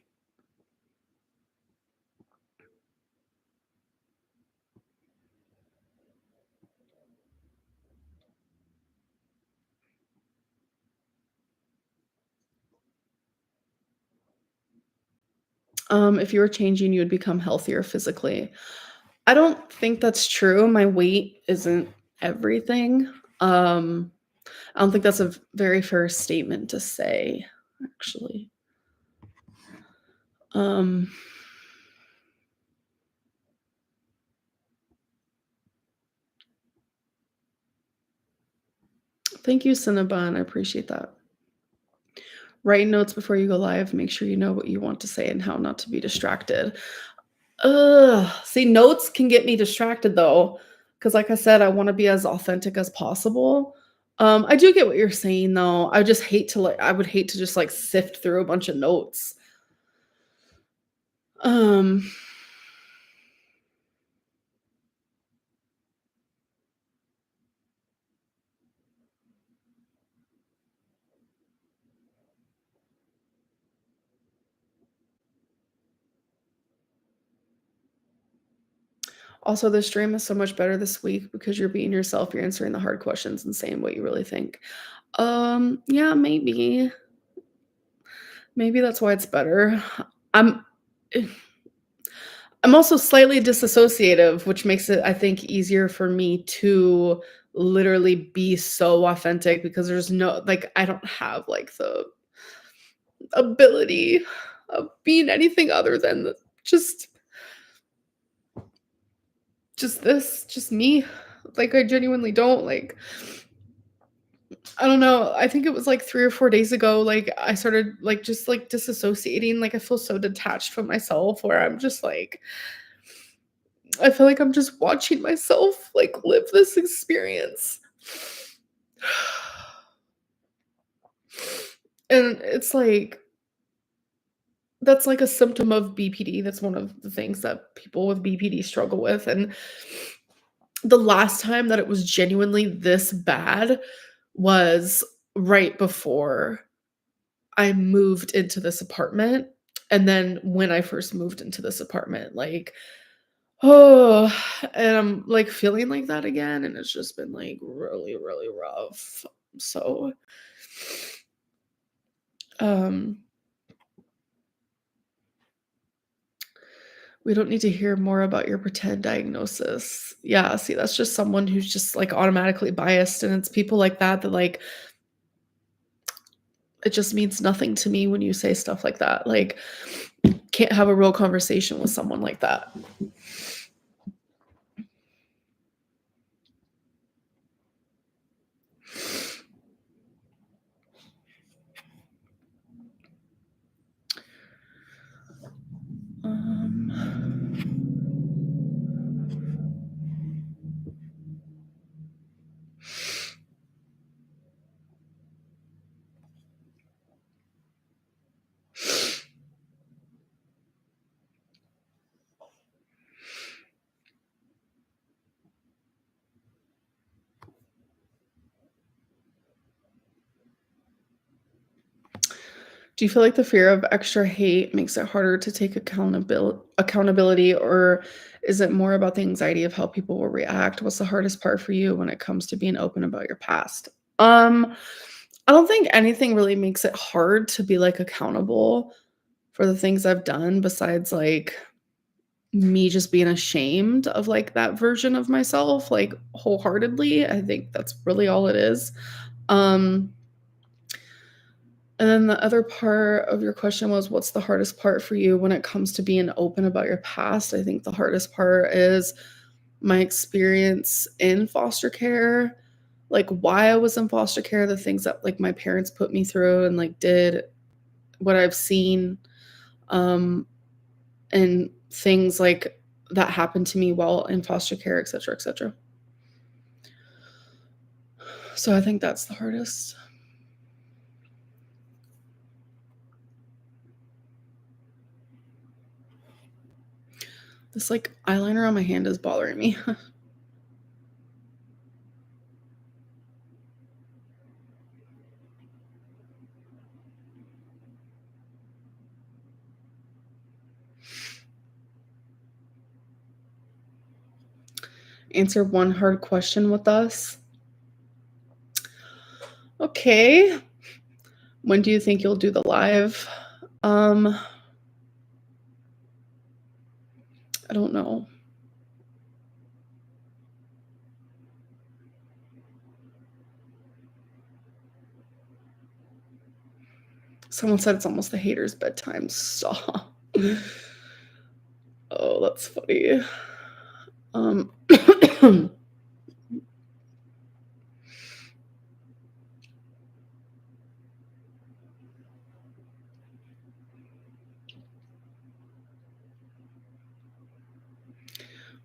[SPEAKER 1] If you were changing, you would become healthier physically. I don't think that's true. My weight isn't everything. Um, I don't think that's a very fair statement to say, actually. Um, Thank you, Cinnabon. I appreciate that. Write notes before you go live. Make sure you know what you want to say and how not to be distracted. Ugh. See, notes can get me distracted though, because like I said, I want to be as authentic as possible. I do get what you're saying though. I just hate to like I would hate to just like sift through a bunch of notes. Um, Also the stream is so much better this week because you're being yourself, you're answering the hard questions and saying what you really think. Yeah, maybe. Maybe that's why it's better. I'm I'm also slightly disassociative, which makes it, I think, easier for me to literally be so authentic because there's no like, I don't have, like, the ability of being anything other than just just me. Like, I genuinely don't, like I don't know, I think it was, like, 3 or 4 days ago, like, I started, like, just, like, disassociating, like, I feel so detached from myself where I'm just, like I feel like I'm just watching myself, like, live this experience. And it's like that's like a symptom of BPD, that's one of the things that people with BPD struggle with, and the last time that it was genuinely this bad was right before I moved into this apartment, and then when I first moved into this apartment, like, oh, and I'm, like, feeling like that again, and it's just been, like, really, really rough. So, um, we don't need to hear more about your pretend diagnosis. Yeah, see, that's just someone who's just, like, automatically biased, and it's people like that that, like, it just means nothing to me when you say stuff like that, like, can't have a real conversation with someone like that. Um Do you feel like the fear of extra hate makes it harder to take accountability, or is it more about the anxiety of how people will react? What's the hardest part for you when it comes to being open about your past? Um, I don't think anything really makes it hard to be, like, accountable for the things I've done besides, like, me just being ashamed of, like, that version of myself, like, wholeheartedly. I think that's really all it is. Um And then the other part of your question was, what's the hardest part for you when it comes to being open about your past? I think the hardest part is my experience in foster care, like why I was in foster care, the things that like my parents put me through and like did, what I've seen, um, and things like that happened to me while in foster care, et cetera, et cetera. So I think that's the hardest. This like eyeliner on my hand is bothering me. Answer one hard question with us. Okay. When do you think you'll do the live? Um, I don't know. Someone said it's almost the haters' bedtime. Stop. Oh, that's funny. Um,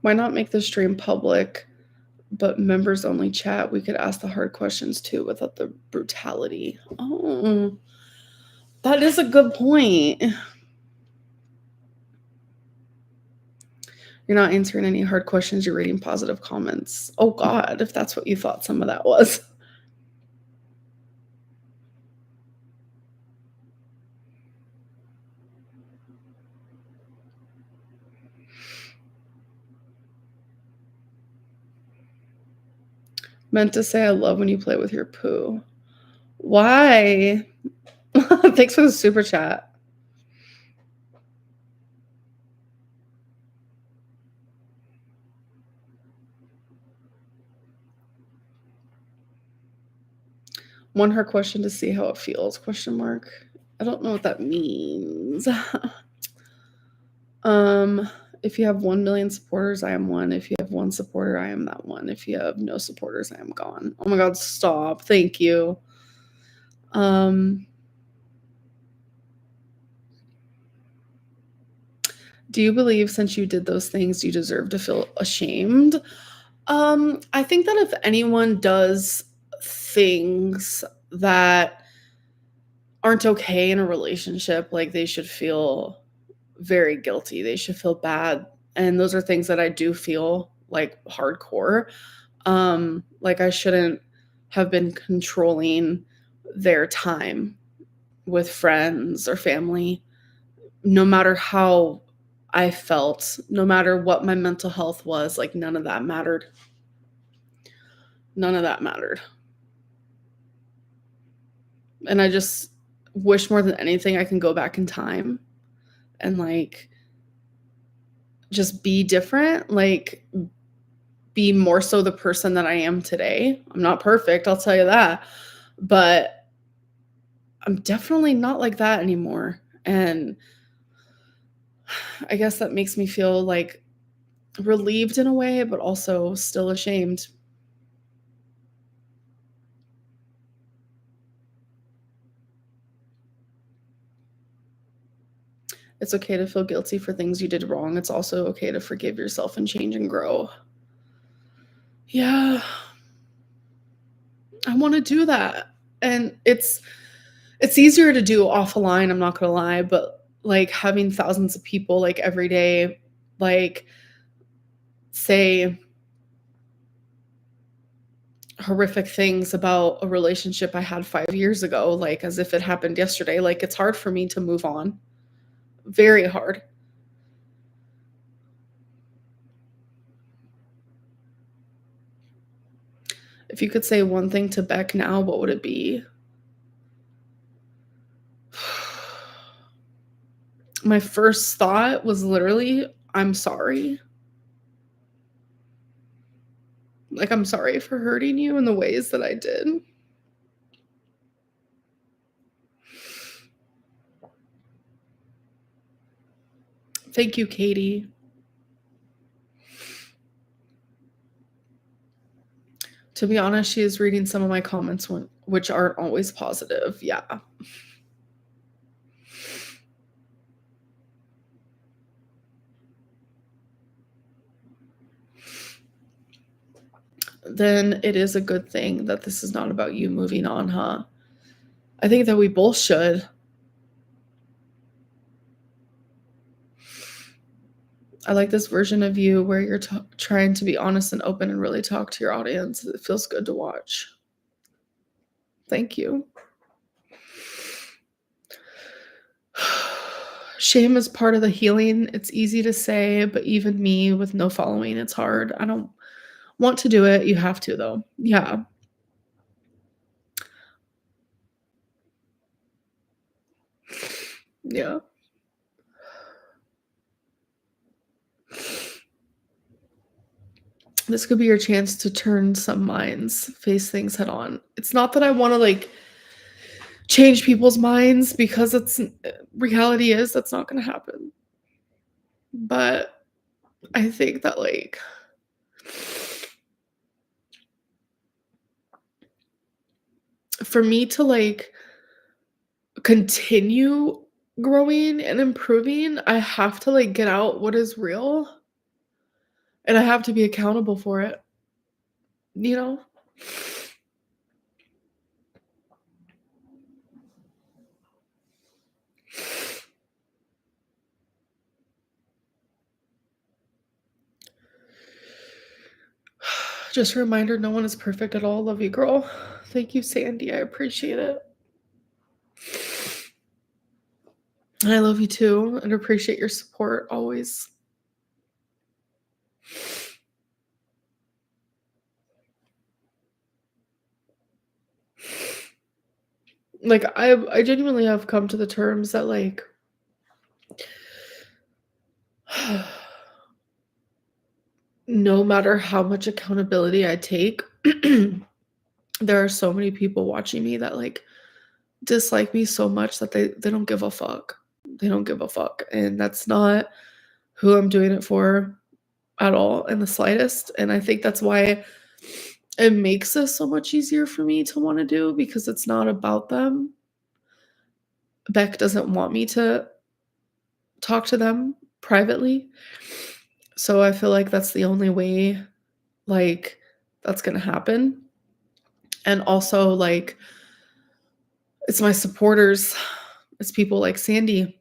[SPEAKER 1] why not make the stream public, but members only chat? We could ask the hard questions too without the brutality. Oh, that is a good point. You're not answering any hard questions. You're reading positive comments. Oh, God, if that's what you thought some of that was. Meant to say I love when you play with your poo. Why? Thanks for the super chat. Want her question to see how it feels, question mark. I don't know what that means. Um, if you have 1,000,000 supporters, I am one. If you have 1 supporter, I am that one. If you have no supporters, I am gone. Oh my god, stop. Thank you. Um, do you believe since you did those things, you deserve to feel ashamed? I think that if anyone does things that aren't okay in a relationship, like, they should feel very guilty. They should feel bad, and those are things that I do feel, like, hardcore. Like, I shouldn't have been controlling their time with friends or family, no matter how I felt, no matter what my mental health was, like, none of that mattered. None of that mattered. And I just wish more than anything I can go back in time and, like, just be different, like, be more so the person that I am today. I'm not perfect, I'll tell you that, but I'm definitely not like that anymore, and I guess that makes me feel, like, relieved in a way, but also still ashamed. It's okay to feel guilty for things you did wrong, it's also okay to forgive yourself and change and grow. Yeah, I wanna do that, and it's easier to do off a line, I'm not gonna lie, but, like, having thousands of people, like, every day, like, say horrific things about a relationship I had 5 years ago, like, as if it happened yesterday, like, it's hard for me to move on. Very hard. If you could say one thing to Beck now, what would it be? My first thought was literally, "I'm sorry." Like, "I'm sorry for hurting you in the ways that I did." Thank you, Katie. To be honest, she is reading some of my comments which aren't always positive, yeah. Then it is a good thing that this is not about you moving on, huh? I think that we both should. I like this version of you where you're trying to be honest and open and really talk to your audience. It feels good to watch. Thank you. Shame is part of the healing. It's easy to say, but even me with no following, it's hard. I don't want to do it. You have to, though. Yeah. Yeah. This could be your chance to turn some minds, face things head on. It's not that I want to like change people's minds because it's reality is that's not going to happen. But I think that like for me to like continue growing and improving, I have to like get out what is real and I have to be accountable for it, you know? Just a reminder no one is perfect at all. Love you, girl. Thank you, Sandy. I appreciate it. And I love you too and appreciate your support always. Like I genuinely have come to the terms that like no matter how much accountability I take, There are so many people watching me that, like, dislike me so much that they don't give a fuck. They don't give a fuck, and that's not who I'm doing it for at all in the slightest, and I think that's why it makes this so much easier for me to wanna do because it's not about them. Beck doesn't want me to talk to them privately, so I feel like that's the only way, like, that's gonna happen, and also, like, it's my supporters. It's people like Sandy,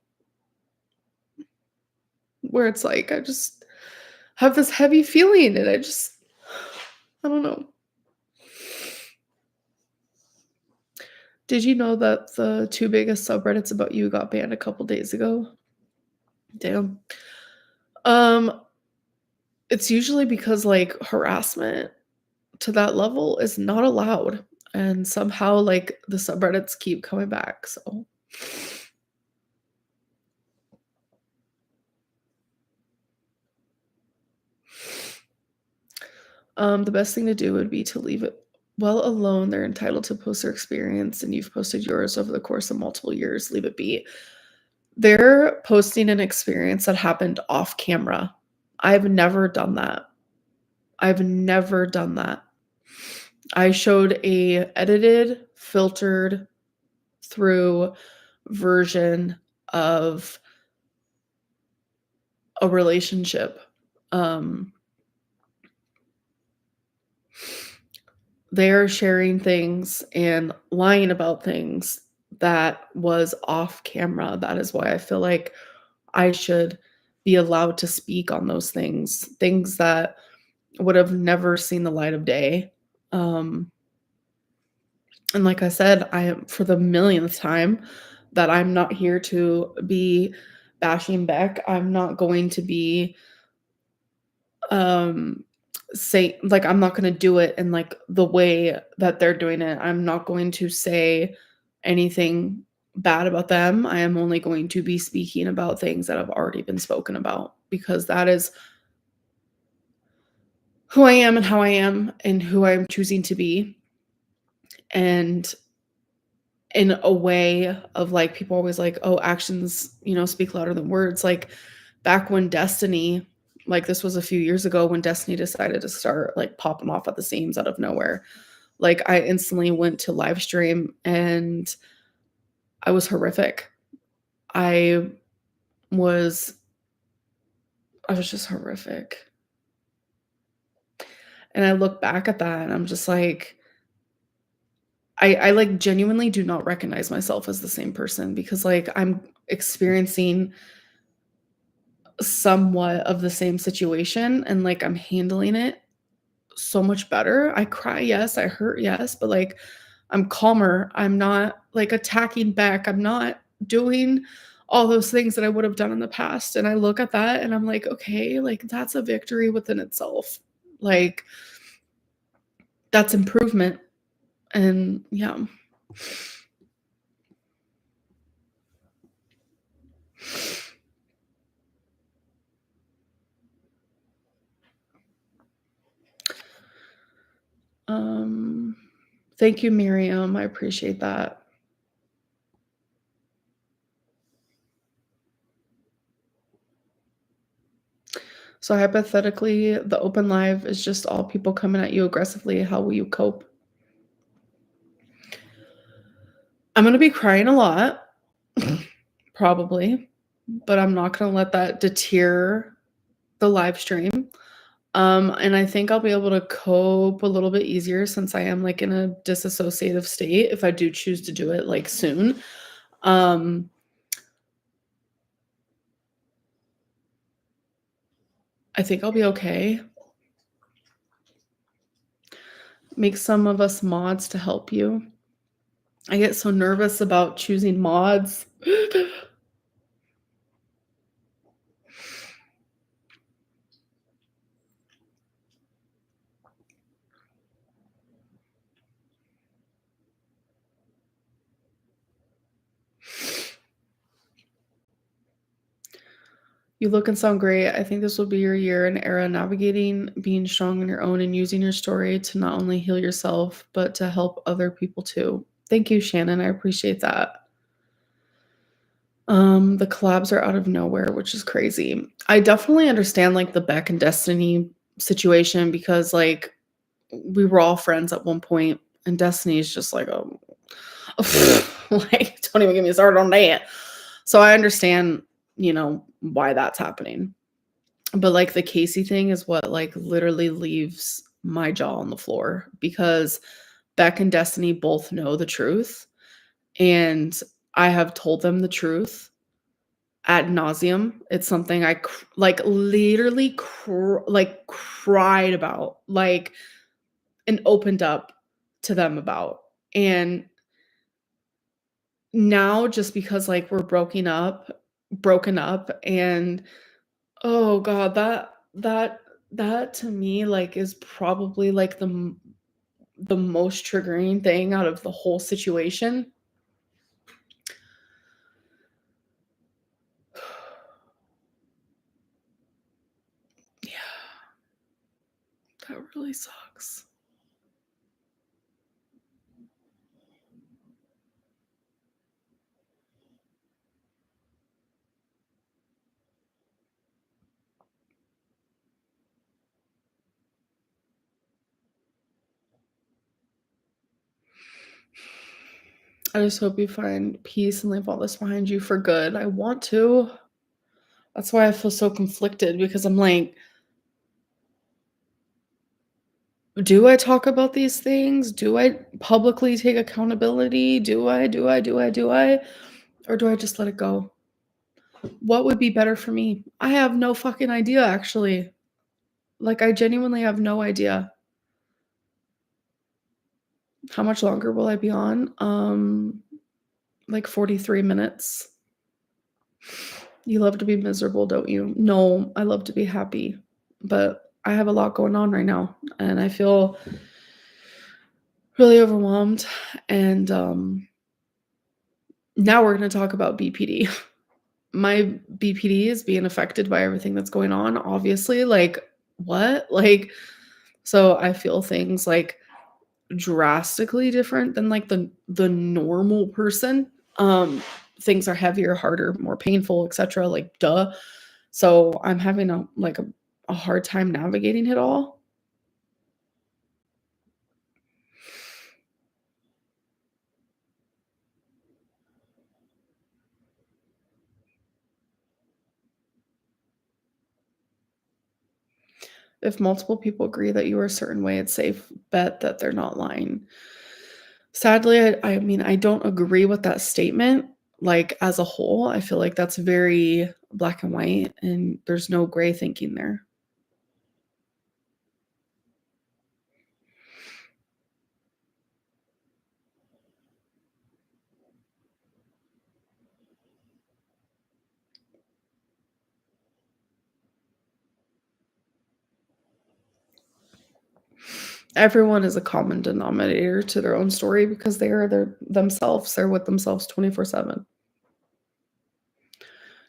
[SPEAKER 1] where it's like, I just have this heavy feeling, and I don't know. Did you know that the 2 biggest subreddits about you got banned a couple days ago? Damn. Um, it's usually because, like, harassment to that level is not allowed, and somehow, like, the subreddits keep coming back, so the best thing to do would be to leave it well alone. They're entitled to post their experience, and you've posted yours over the course of multiple years. Leave it be. They're posting an experience that happened off camera. I've never done that. I've never done that. I showed a edited, filtered through version of a relationship. Um, they're sharing things and lying about things that was off camera. That is why I feel like I should be allowed to speak on those things that would have never seen the light of day. Um, and like I said, I am for the millionth time that I'm not here to be bashing Beck. I'm not going to be um say like I'm not going to do it in like the way that they're doing it. I'm not going to say anything bad about them. I am only going to be speaking about things that have already been spoken about because that is who I am and how I am and who I'm choosing to be. And in a way of like people always like, oh, actions, speak louder than words. Like back when Destiny, like this was a few years ago when Destiny decided to start like popping off at the seams out of nowhere. Like I instantly went to live stream and I was horrific. I was I was just horrific. And I look back at that and I'm just like, I like genuinely do not recognize myself as the same person because like I'm experiencing somewhat of the same situation and like I'm handling it so much better. I cry, yes, I hurt, yes, but like I'm calmer. I'm not like attacking back. I'm not doing all those things that I would have done in the past. And I look at that and I'm like, okay, like that's a victory within itself. Like that's improvement. And yeah. Um thank you, Miriam. I appreciate that. So hypothetically, the open live is just all people coming at you aggressively. How will you cope? I'm gonna be crying a lot, probably, but I'm not gonna let that deter the live stream. And I think I'll be able to cope a little bit easier since I am like in a disassociative state if I do choose to do it like soon. Um, I think I'll be okay. Make some of us mods to help you. I get so nervous about choosing mods. You look and sound great. I think this will be your year and era navigating, being strong on your own, and using your story to not only heal yourself, but to help other people too. Thank you, Shannon. I appreciate that. The collabs are out of nowhere, which is crazy. I definitely understand like the Beck and Destiny situation because like we were all friends at one point, and Destiny is just like like don't even get me started on that. So I understand, why that's happening. But like the Casey thing is what like literally leaves my jaw on the floor because Beck and Destiny both know the truth, and I have told them the truth ad nauseum. It's something like literally like cried about, like, and opened up to them about. And now just because like we're broken up, and oh god, that to me like is probably like the most triggering thing out of the whole situation. Yeah, that really sucks. I just hope you find peace and leave all this behind you for good. I want to. That's why I feel so conflicted because I'm like, do I talk about these things? Do I publicly take accountability? Do I? Or do I just let it go? What would be better for me? I have no fucking idea, actually. Like, I genuinely have no idea. How much longer will I be on? Like 43 minutes. You love to be miserable, don't you? No, I love to be happy. But I have a lot going on right now, and I feel really overwhelmed. And now we're going to talk about BPD. My BPD is being affected by everything that's going on, obviously. Like, what? Like, so I feel things like drastically different than like the normal person. Things are heavier, harder, more painful, etc. Like, duh. So I'm having a hard time navigating it all. If multiple people agree that you are a certain way, it's safe bet that they're not lying. Sadly, I mean, I don't agree with that statement. Like, as a whole, I feel like that's very black and white, and there's no gray thinking there. Everyone is a common denominator to their own story because they are themselves. They're with themselves 24/7.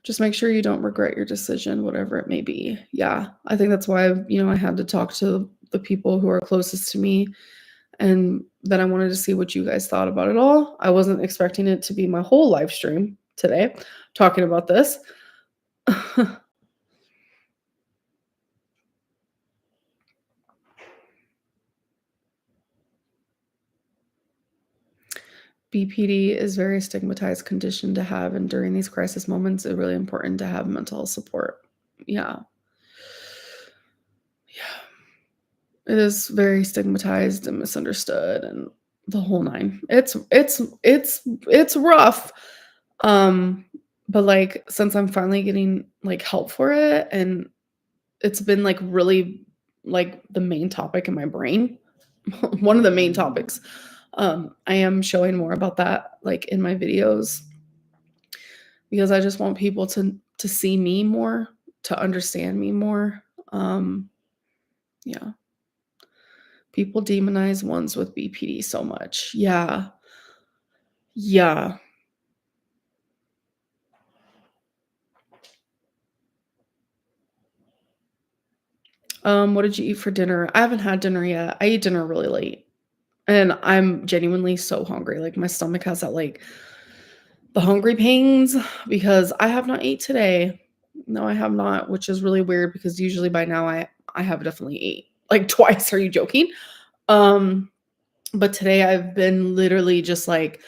[SPEAKER 1] Just make sure you don't regret your decision, whatever it may be. Yeah, I think that's why, I had to talk to the people who are closest to me, and then I wanted to see what you guys thought about it all. I wasn't expecting it to be my whole live stream today talking about this. BPD is very stigmatized condition to have, and during these crisis moments, it's really important to have mental health support. Yeah. Yeah. It is very stigmatized and misunderstood and the whole 9. It's rough. Um, but, like, since I'm finally getting, like, help for it, and it's been, like, really, like, the main topic in my brain, one of the main topics, I am showing more about that, like, in my videos because I just want people to see me more, to understand me more. Yeah. People demonize ones with BPD so much. Yeah. Yeah. What did you eat for dinner? I haven't had dinner yet. I eat dinner really late, and I'm genuinely so hungry. Like, my stomach has that, like, the hungry pains because I have not ate today. No, I have not, which is really weird because usually by now I have definitely ate, like, twice. Are you joking? Um, but today I've been literally just, like,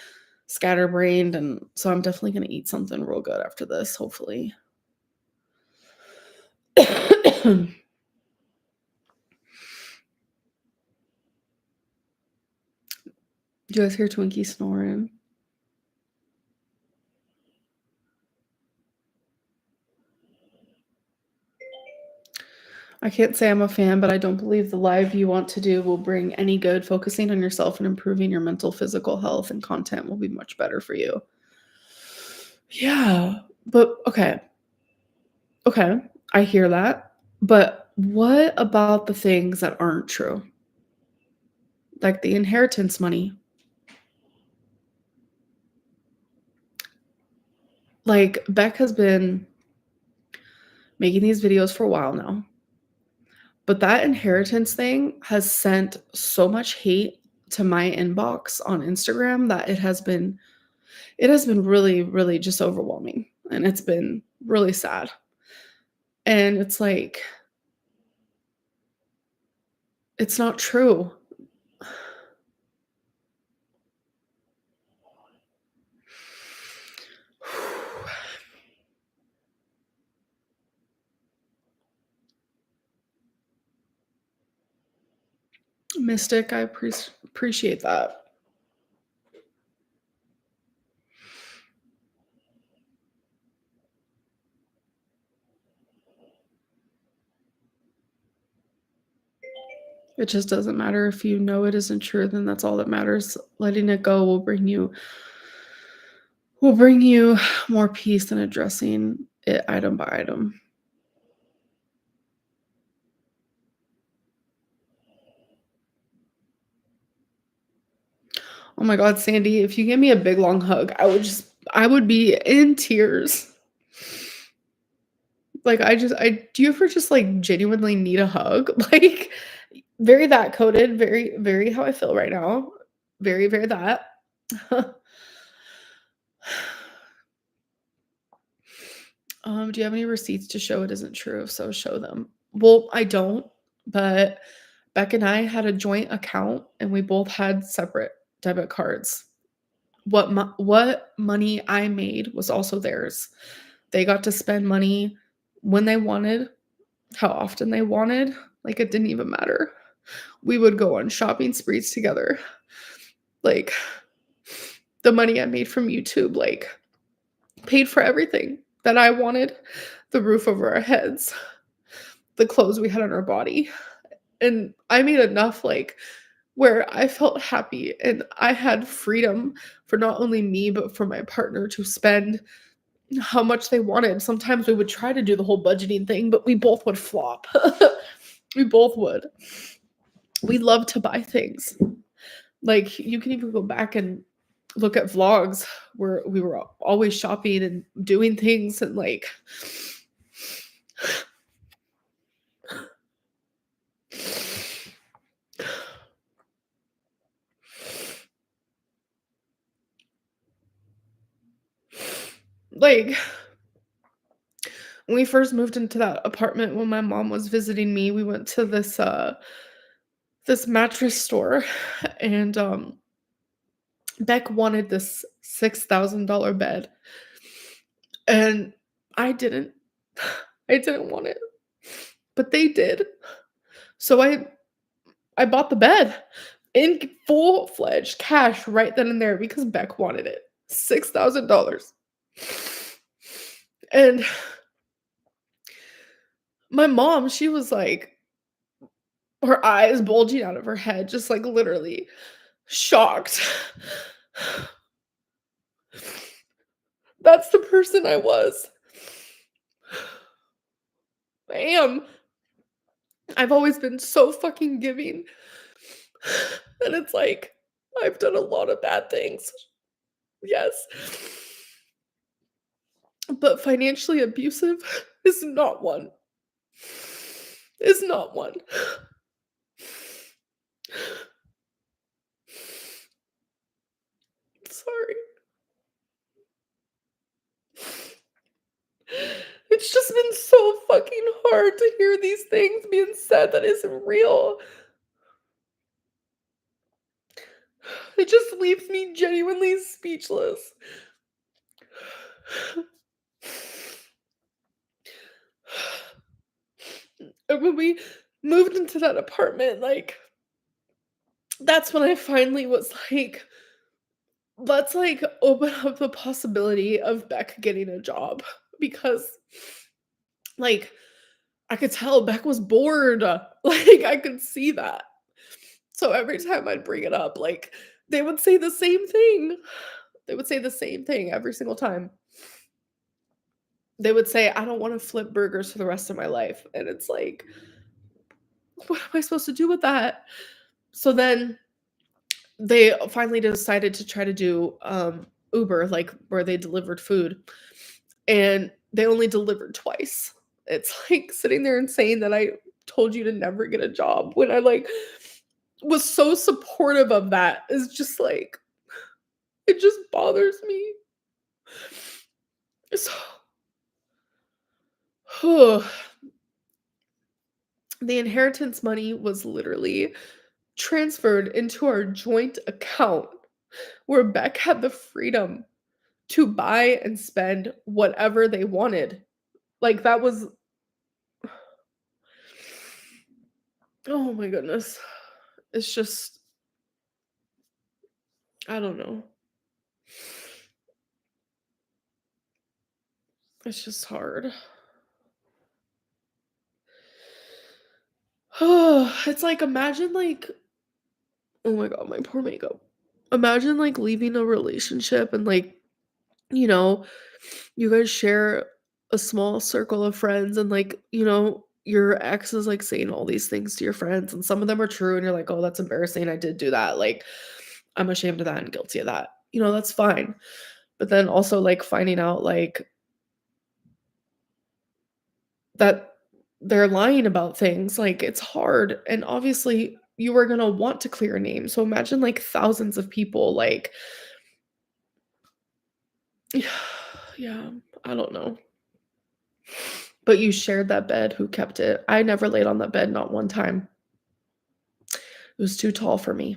[SPEAKER 1] scatterbrained, and so I'm definitely gonna eat something real good after this, hopefully. Do you guys hear Twinkie snoring? I can't say I'm a fan, but I don't believe the live you want to do will bring any good. Focusing on yourself and improving your mental, physical health and content will be much better for you. Yeah, but okay. Okay, I hear that. But what about the things that aren't true? Like the inheritance money. Like, Beck has been making these videos for a while now, but that inheritance thing has sent so much hate to my inbox on Instagram that it has been really, really just overwhelming, and it's been really sad. And it's like, it's not true. Mystic, I appreciate that. It just doesn't matter if you know it isn't true, then that's all that matters. Letting it go will bring you more peace than addressing it item by item. Oh my god, Sandy, if you give me a big long hug, I would be in tears. Like, I do you ever just, like, genuinely need a hug? Like, very that coded, very, very how I feel right now. Very, very that. Do you have any receipts to show it isn't true? If so, show them. Well, I don't, but Beck and I had a joint account, and we both had separate debit cards. What money I made was also theirs. They got to spend money when they wanted, how often they wanted, like, it didn't even matter. We would go on shopping sprees together. Like, the money I made from YouTube, like, paid for everything that I wanted, the roof over our heads, the clothes we had on our body, and I made enough, like, where I felt happy and I had freedom for not only me, but for my partner to spend how much they wanted. Sometimes we would try to do the whole budgeting thing, but we both would flop. We both would. We love to buy things. Like, you can even go back and look at vlogs where we were always shopping and doing things and, like, when we first moved into that apartment when my mom was visiting me, we went to this mattress store and Beck wanted this $6,000 bed, and I didn't. I didn't want it, but they did. So I bought the bed in full-fledged cash right then and there because Beck wanted it. $6,000. And my mom, she was like, her eyes bulging out of her head, just, like, literally shocked. That's the person I was. I am. I've always been so fucking giving. And it's like, I've done a lot of bad things. Yes. But financially abusive is not one. is not one. Sorry. It's just been so fucking hard to hear these things being said that isn't real. It just leaves me genuinely speechless. And when we moved into that apartment, like, that's when I finally was like, let's like open up the possibility of Beck getting a job because like I could tell Beck was bored. Like I could see that. So every time I'd bring it up, like they would say the same thing. They would say the same thing every single time. They would say, I don't want to flip burgers for the rest of my life. And it's like, what am I supposed to do with that? So then they finally decided to try to do Uber, like where they delivered food. And they only delivered twice. It's like sitting there and saying that I told you to never get a job when I like was so supportive of that is just like it just bothers me. So the inheritance money was literally transferred into our joint account where Beck had the freedom to buy and spend whatever they wanted. Like that was oh my goodness. It's just I don't know. It's just hard. It's like imagine like oh my god, my poor makeup. Imagine like leaving a relationship and like, you know, you guys share a small circle of friends and like, your ex is like saying all these things to your friends and some of them are true and you're like, "Oh, that's embarrassing. I did do that." Like, I'm ashamed of that and guilty of that. That's fine. But then also like finding out like that they're lying about things, like, it's hard, and obviously, you were gonna want to clear a name, so imagine, like, thousands of people, like yeah, I don't know. But you shared that bed, who kept it? I never laid on that bed, not one time. It was too tall for me.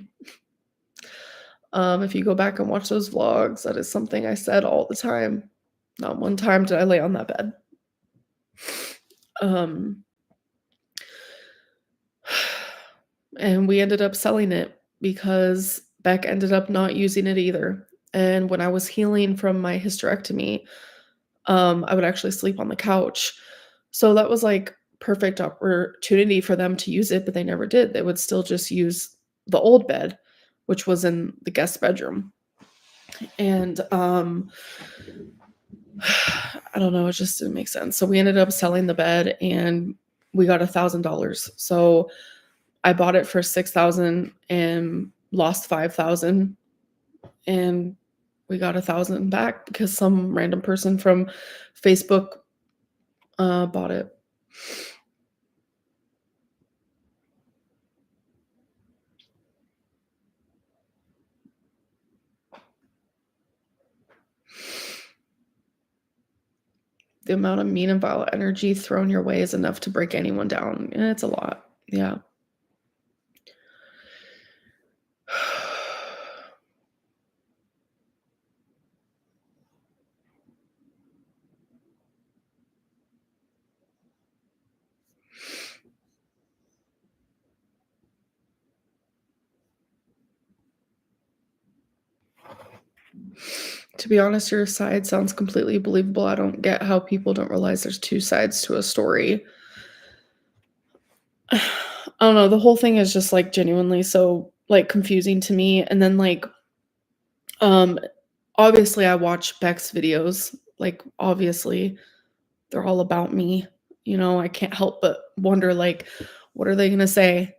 [SPEAKER 1] If you go back and watch those vlogs, that is something I said all the time. Not one time did I lay on that bed. Um And we ended up selling it because Beck ended up not using it either. And when I was healing from my hysterectomy, I would actually sleep on the couch. So that was like perfect opportunity for them to use it, but they never did. They would still just use the old bed, which was in the guest bedroom. And I don't know, it just didn't make sense. So we ended up selling the bed and we got $1,000. So I bought it for 6,000 and lost 5,000 and we got 1,000 back because some random person from Facebook bought it. The amount of mean and vile energy thrown your way is enough to break anyone down. It's a lot. Yeah. To be honest, your side sounds completely believable. I don't get how people don't realize there's two sides to a story. I don't know, the whole thing is just, like, genuinely so, like, confusing to me, and then, like, um, obviously, I watch Beck's videos, like, obviously, they're all about me, I can't help but wonder, like, what are they gonna say,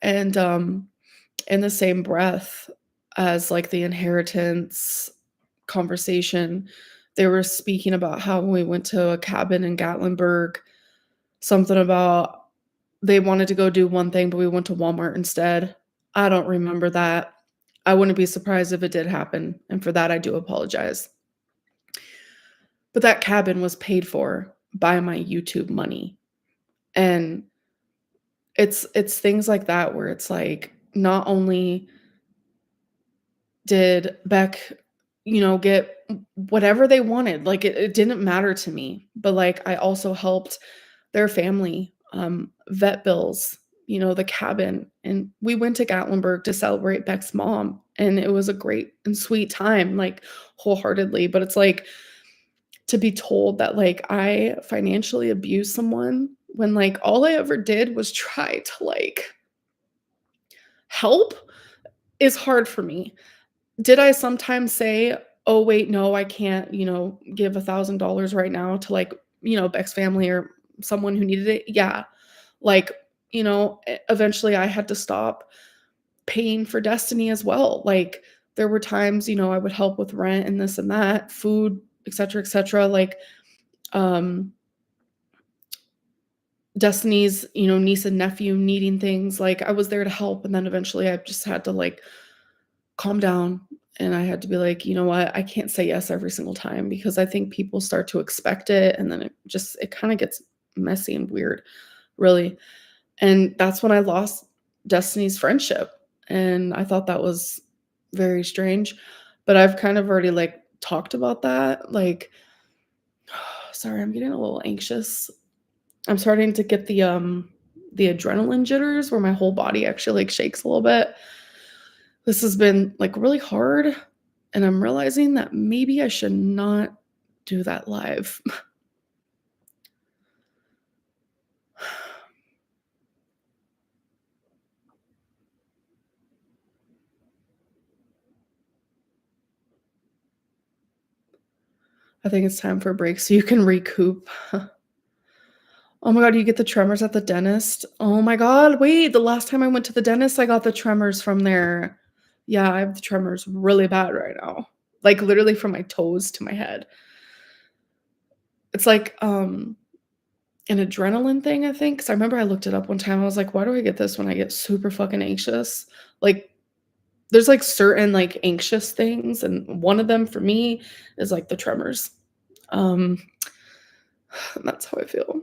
[SPEAKER 1] And, in the same breath as, like, the inheritance conversation, they were speaking about how we went to a cabin in Gatlinburg something about they wanted to go do one thing, but we went to Walmart instead. I don't remember that. I wouldn't be surprised if it did happen, and for that, I do apologize. But that cabin was paid for by my YouTube money, and it's things like that where it's like, not only did Beck, get whatever they wanted, like, it didn't matter to me, but, like, I also helped their family, vet bills, the cabin, and we went to Gatlinburg to celebrate Beck's mom, and it was a great and sweet time, like, wholeheartedly, but it's like, to be told that, like, I financially abused someone when, like, all I ever did was try to, like, help is hard for me. Did I sometimes say, "Oh, wait, no, I can't, give $1,000 right now to, like, Beck's family or someone who needed it?" Yeah. Like, eventually I had to stop paying for Destiny as well. Like, there were times, I would help with rent and this and that, food, etcetera, etcetera, like, um, Destiny's, niece and nephew needing things, like, I was there to help, and then eventually I just had to, like, calm down, and I had to be like, "You know what? I can't say yes every single time," because I think people start to expect it, and then it kinda gets messy and weird, really, and that's when I lost Destiny's friendship, and I thought that was very strange, but I've kind of already, like, talked about that, like sorry, I'm getting a little anxious. I'm starting to get the adrenaline jitters where my whole body actually, like, shakes a little bit. This has been, like, really hard, and I'm realizing that maybe I should not do that live. I think it's time for a break so you can recoup. Oh my god, you get the tremors at the dentist? Oh my god, wait, the last time I went to the dentist, I got the tremors from there. Yeah, I have the tremors really bad right now, like, literally from my toes to my head. It's like, an adrenaline thing, I think. Cause I remember I looked it up one time, I was like, "Why do I get this when I get super fucking anxious?" Like, there's, like, certain, like, anxious things, and one of them for me is, like, the tremors. Um, that's how I feel.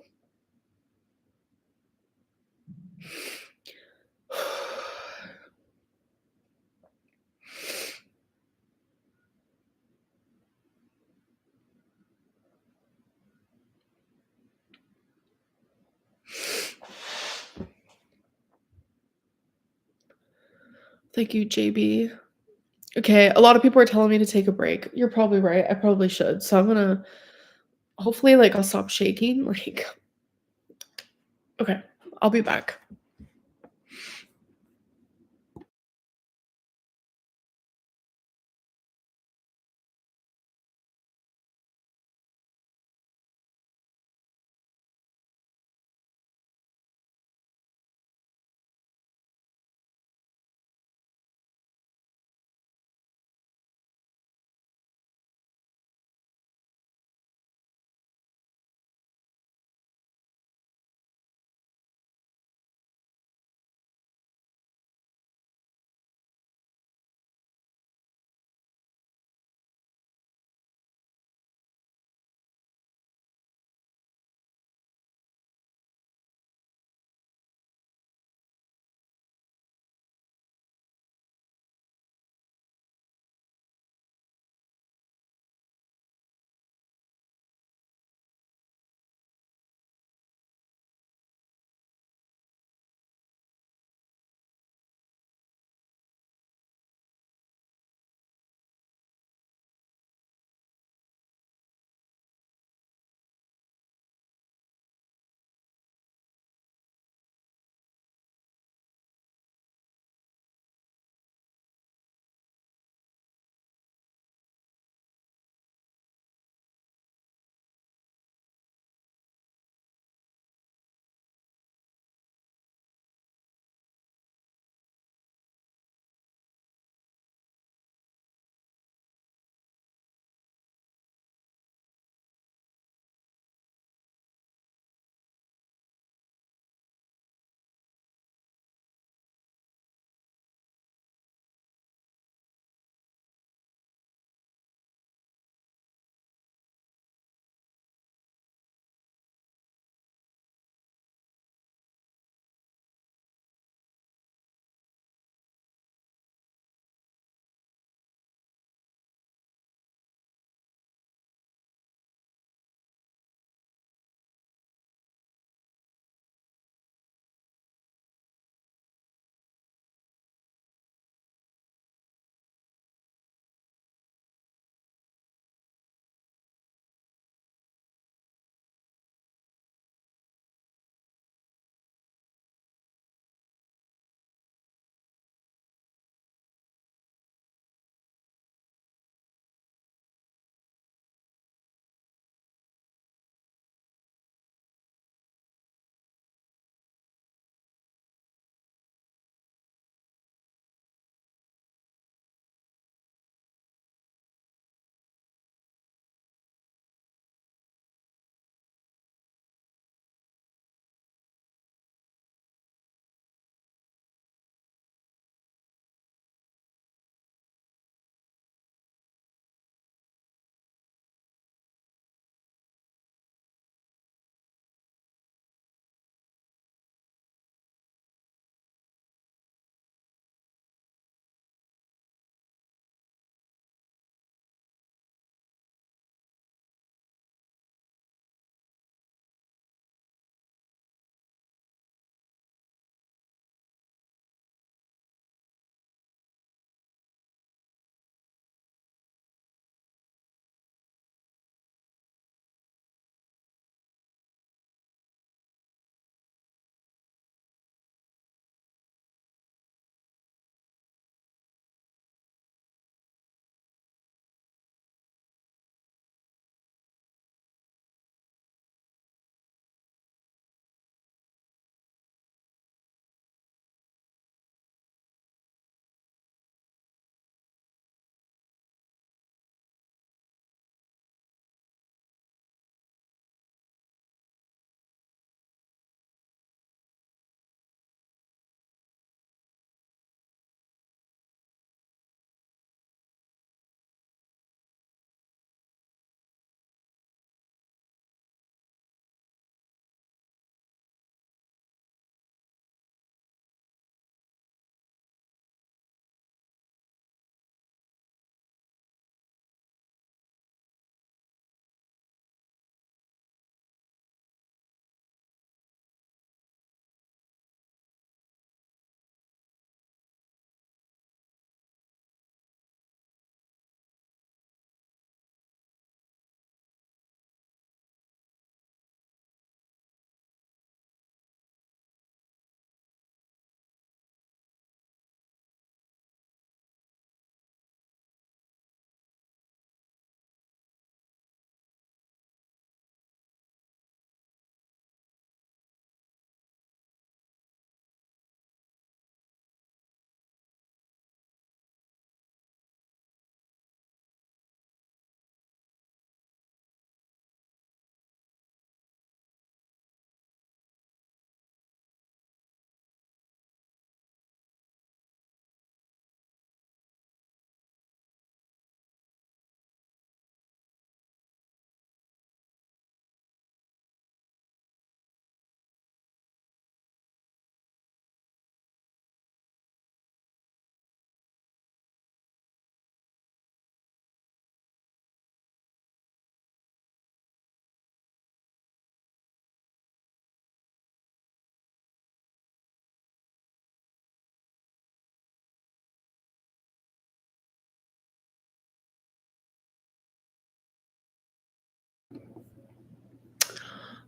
[SPEAKER 1] Thank you, JB. Okay, a lot of people are telling me to take a break. You're probably right, I probably should. So I'm gonna hopefully, like, I'll stop shaking, like okay, I'll be back.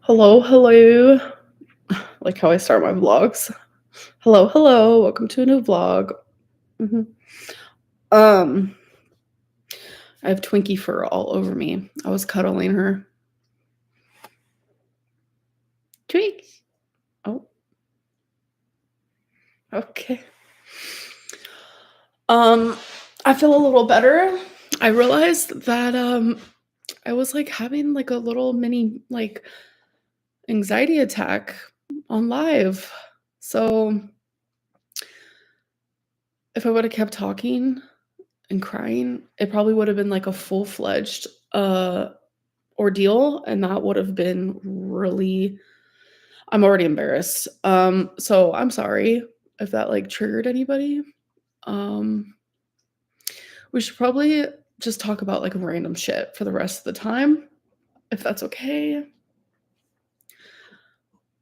[SPEAKER 1] Hello, hello. Like how I start my vlogs. Hello, hello. Welcome to a new vlog. Mhm. Um, I have Twinkie fur all over me. I was cuddling her. Twinks. Oh, okay. Um, I feel a little better. I realized that I was like having like a little mini like anxiety attack on live. So if I would have kept talking and crying, it probably would have been like a full-fledged ordeal, and that would have been really I'm already embarrassed. So I'm sorry if that like triggered anybody. Um, we should probably just talk about like random shit for the rest of the time, if that's okay.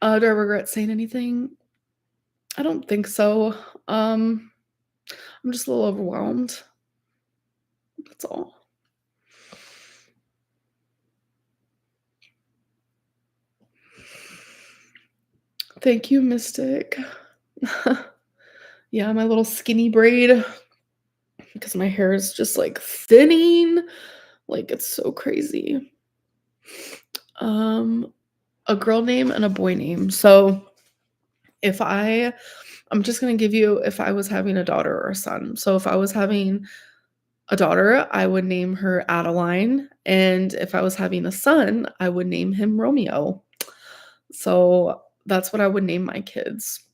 [SPEAKER 1] Do I regret saying anything? I don't think so. Um, I'm just a little overwhelmed. That's all. Thank you, Mystic. Yeah, my little skinny braid because my hair is just like thinning. Like it's so crazy. Um, a girl name and a boy name. So if I'm just gonna give you if I was having a daughter or a son. So if I was having a daughter, I would name her Adeline, and if I was having a son, I would name him Romeo. So that's what I would name my kids,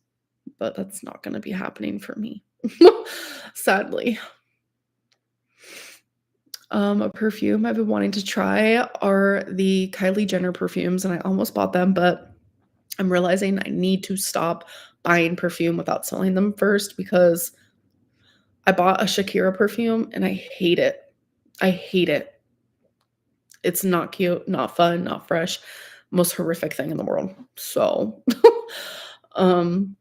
[SPEAKER 1] but that's not gonna be happening for me, sadly. A perfume I've been wanting to try are the Kylie Jenner perfumes, and I almost bought them, but I'm realizing I need to stop buying perfume without smelling them first because I bought a Shakira perfume and I hate it. I hate it. It's not cute, not fun, not fresh. Most horrific thing in the world. So, um,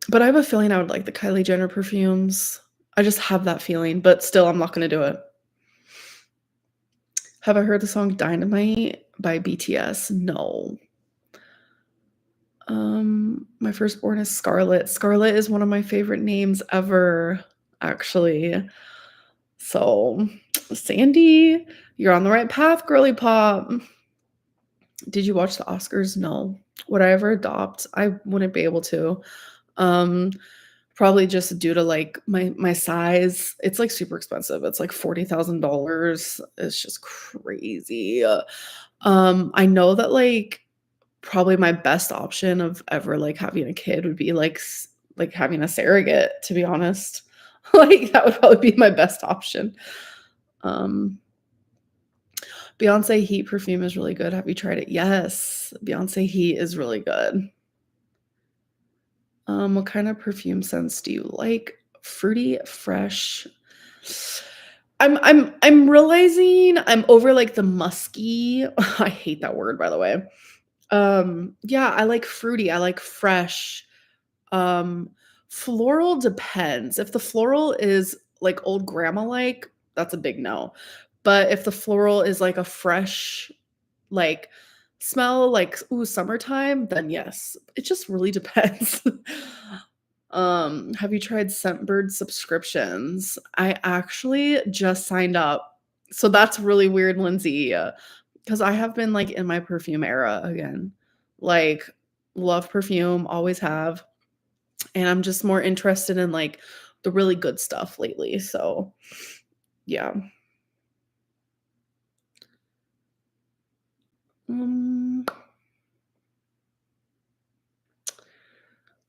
[SPEAKER 1] but I have a feeling I would like the Kylie Jenner perfumes. I just have that feeling, but still, I'm not gonna do it. Have I heard the song Dynamite by BTS? No. My firstborn is Scarlett. Scarlett is one of my favorite names ever, actually. So, Sandy, you're on the right path, girly pop. Did you watch the Oscars? No. Would I ever adopt? I wouldn't be able to. Um, Probably just due to like my size. It's like super expensive. It's like $40,000. It's just crazy. I know that like probably my best option of ever like having a kid would be like like having a surrogate, to be honest. Like that would probably be my best option. Um Beyonce Heat perfume is really good. Have you tried it? Yes. Beyonce Heat is really good. What kind of perfume scents do you like? Fruity, fresh. I'm realizing I'm over like the musky. I hate that word by the way. Yeah, I like fruity. I like fresh. Um, Floral depends. If the floral is like old grandma like, that's a big no. But if the floral is like a fresh like smell like ooh summertime, then yes. It just really depends. Have you tried Scentbird subscriptions? I actually just signed up. So that's really weird, Lindsay, because I have been like in my perfume era again. Like love perfume, always have, and I'm just more interested in like the really good stuff lately. So, yeah. Um,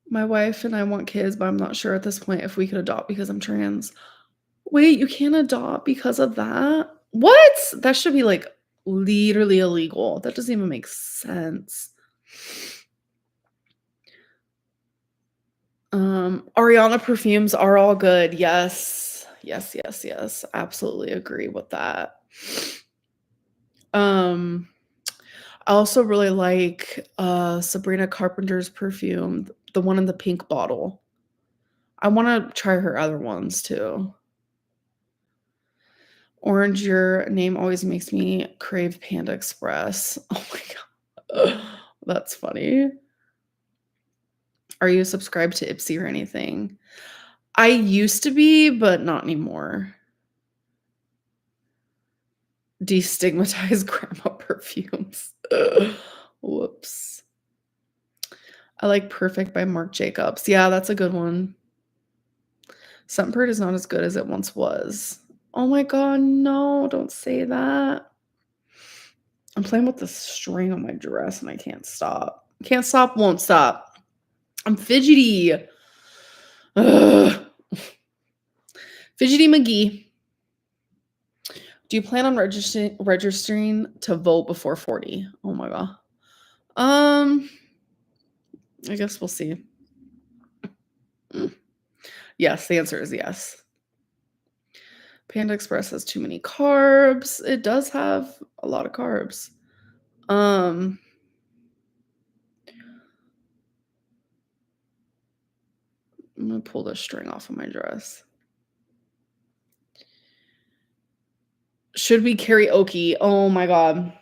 [SPEAKER 1] my wife and I want kids, but I'm not sure at this point if we could adopt because I'm trans. Wait, you can't adopt because of that? What? That should be like literally illegal. That doesn't even make sense. Ariana perfumes are all good. Yes. Yes, yes, yes. Absolutely agree with that. Um, I also really like Sabrina Carpenter's perfume, the one in the pink bottle. I want to try her other ones too. Orange, your name always makes me crave Panda Express. Oh my god. That's funny. Are you subscribed to Ipsy or anything? I used to be, but not anymore. Destigmatize grandma perfumes. Whoops. I like Perfect by Marc Jacobs. Yeah, that's a good one. Scentbird is not as good as it once was. Oh my god, no, don't say that. I'm playing with the string on my dress and I can't stop. Can't stop, won't stop. I'm fidgety. Ugh. Fidgety McGee. Do you plan on registering to vote before 40? Oh my god. I guess we'll see. Mm. Yes, the answer is yes. Panda Express has too many carbs. It does have a lot of carbs. I'm gonna pull the string off of my dress. Should we karaoke? Oh my god.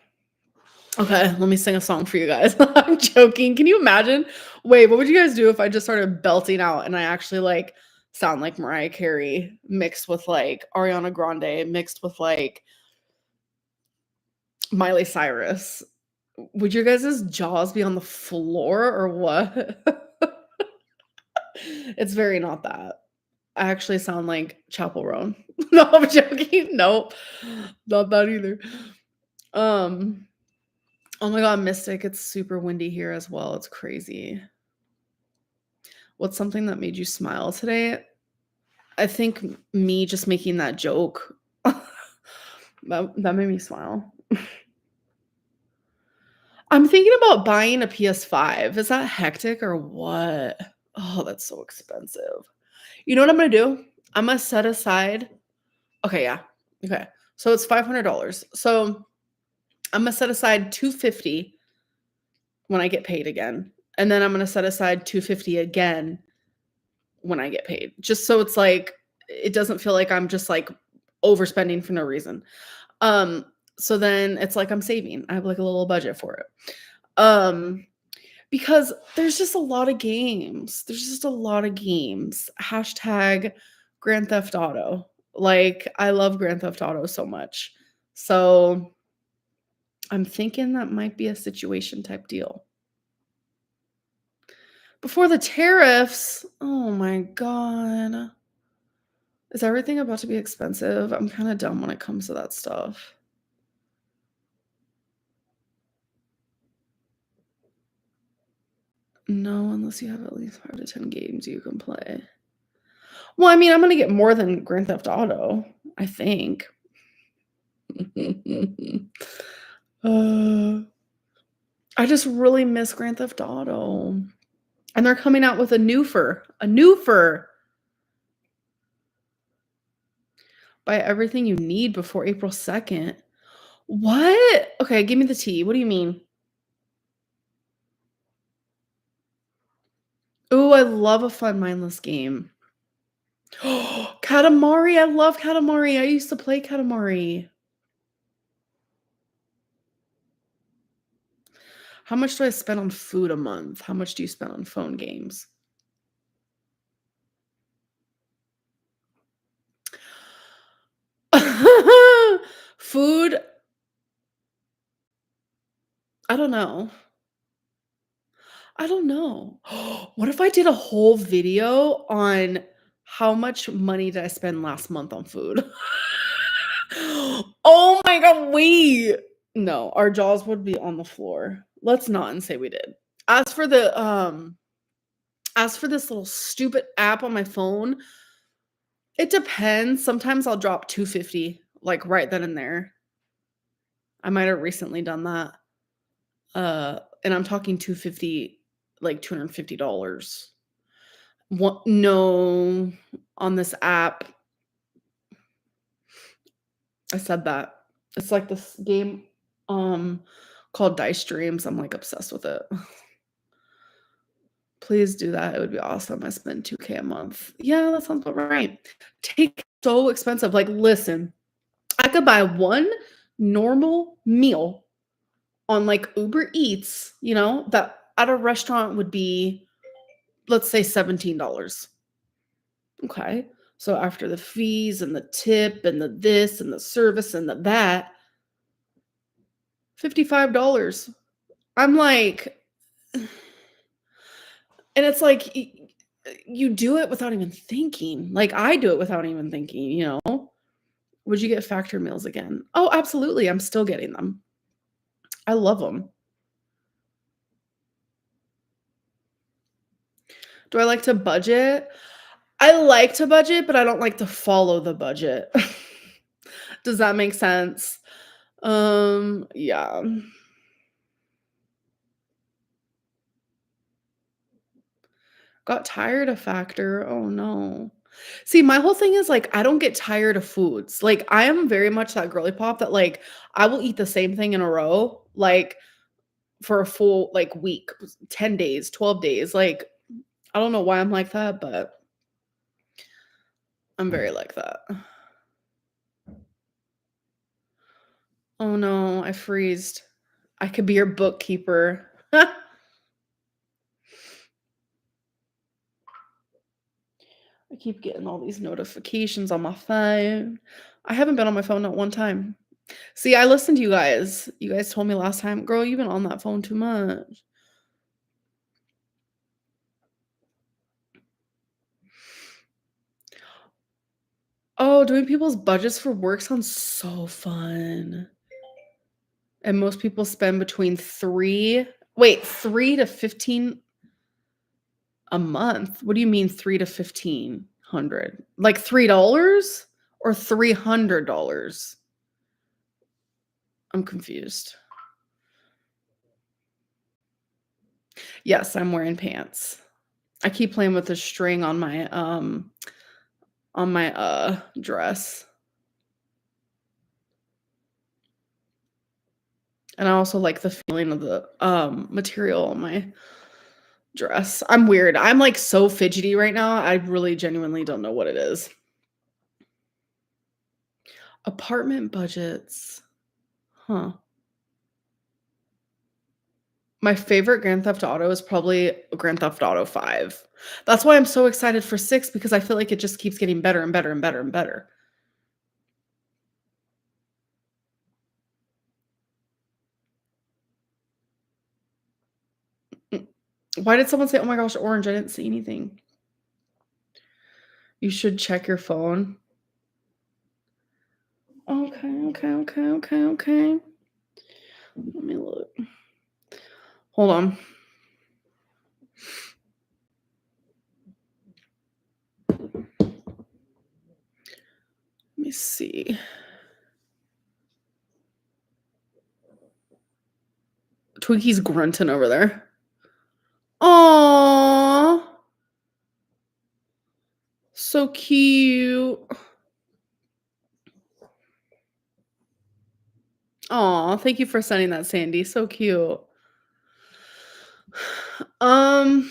[SPEAKER 1] Okay, let me sing a song for you guys. I'm joking. Can you imagine? Wait, what would you guys do if I just started belting out and I actually like sound like Mariah Carey mixed with like Ariana Grande mixed with like Miley Cyrus? Would your guys' jaws be on the floor or what? It's very not that. I actually sound like Chapel Roan. No, I'm joking. Nope. Not that either. Oh my god, Mystic, it's super windy here as well. It's crazy. What's something that made you smile today? I think me just making that joke. That made me smile. I'm thinking about buying a PS5. Is that hectic or what? Oh, that's so expensive. You know what I'm gonna do? I'm gonna set aside. Okay, yeah. Okay. So it's $500. So I'm gonna set aside 250 when I get paid again. And then I'm gonna set aside 250 again when I get paid. Just so it's like it doesn't feel like I'm just like overspending for no reason. Um, so then it's like I'm saving. I have like a little budget for it. Because there's just a lot of games. There's just a lot of games. Hashtag Grand Theft Auto. Like, I love Grand Theft Auto so much. So I'm thinking that might be a situation type deal. Before the tariffs, oh my god. Is everything about to be expensive? I'm kind of dumb when it comes to that stuff. No, unless you have at least 5 to 10 games you can play. Well, I mean, I'm gonna get more than Grand Theft Auto, I think. Uh, I just really miss Grand Theft Auto. And they're coming out with a new fur. A new fur. Buy everything you need before April 2nd. What? Okay, give me the tea. What do you mean? Ooh, I love a fun mindless game. Katamari, I love Katamari. I used to play Katamari. How much do I spend on food a month? How much do you spend on phone games? Food, I don't know. I don't know. What if I did a whole video on how much money did I spend last month on food? Oh my god, wait. No, our jaws would be on the floor. Let's not and say we did. As for the as for this little stupid app on my phone, it depends. Sometimes I'll drop 250 like right then and there. I might have recently done that. And I'm talking 250 like $250. What no on this app. I said that. It's like this game called Dice Dreams. I'm like obsessed with it. Please do that. It would be awesome. I spend 2K a month. Yeah, that sounds about right. Take so expensive. Like, listen, I could buy one normal meal on, like, Uber Eats, that at a restaurant would be, let's say, $17. Okay. So after the fees and the tip and the this and the service and the that, $55. I'm like, and it's like you do it without even thinking. Like I do it without even thinking. Would you get Factor meals again? Oh, absolutely. I'm still getting them. I love them. Do I like to budget? I like to budget, but I don't like to follow the budget. Does that make sense? Yeah. Got tired of Factor. Oh no. See, my whole thing is like I don't get tired of foods. Like I am very much that girly pop that like I will eat the same thing in a row, like for a full like week, 10 days, 12 days. Like I don't know why I'm like that, but I'm very like that. Oh no, I freezed. I could be your bookkeeper. I keep getting all these notifications on my phone. I haven't been on my phone not one time. See, I listened to you guys. You guys told me last time, "Girl, you've been on that phone too much." Oh, doing people's budgets for work sounds so fun. And most people spend between 3 to 15 a month. What do you mean 3 to 1,500? Like $3 or $300? I'm confused. Yes, I'm wearing pants. I keep playing with the string on my dress. And I also like the feeling of the material on my dress. I'm weird. I'm like so fidgety right now. I really genuinely don't know what it is. Apartment budgets. Huh. My favorite Grand Theft Auto is probably Grand Theft Auto 5. That's why I'm so excited for 6 because I feel like it just keeps getting better and better and better and better. Mm. Why did someone say, "Oh my gosh, orange"? I didn't see anything. You should check your phone. Okay, okay, okay, okay, okay. Let me look. Hold on. Let me see. Twinkies grunting over there. Aww. So cute. Aw, thank you for sending that, Sandy. So cute. Um,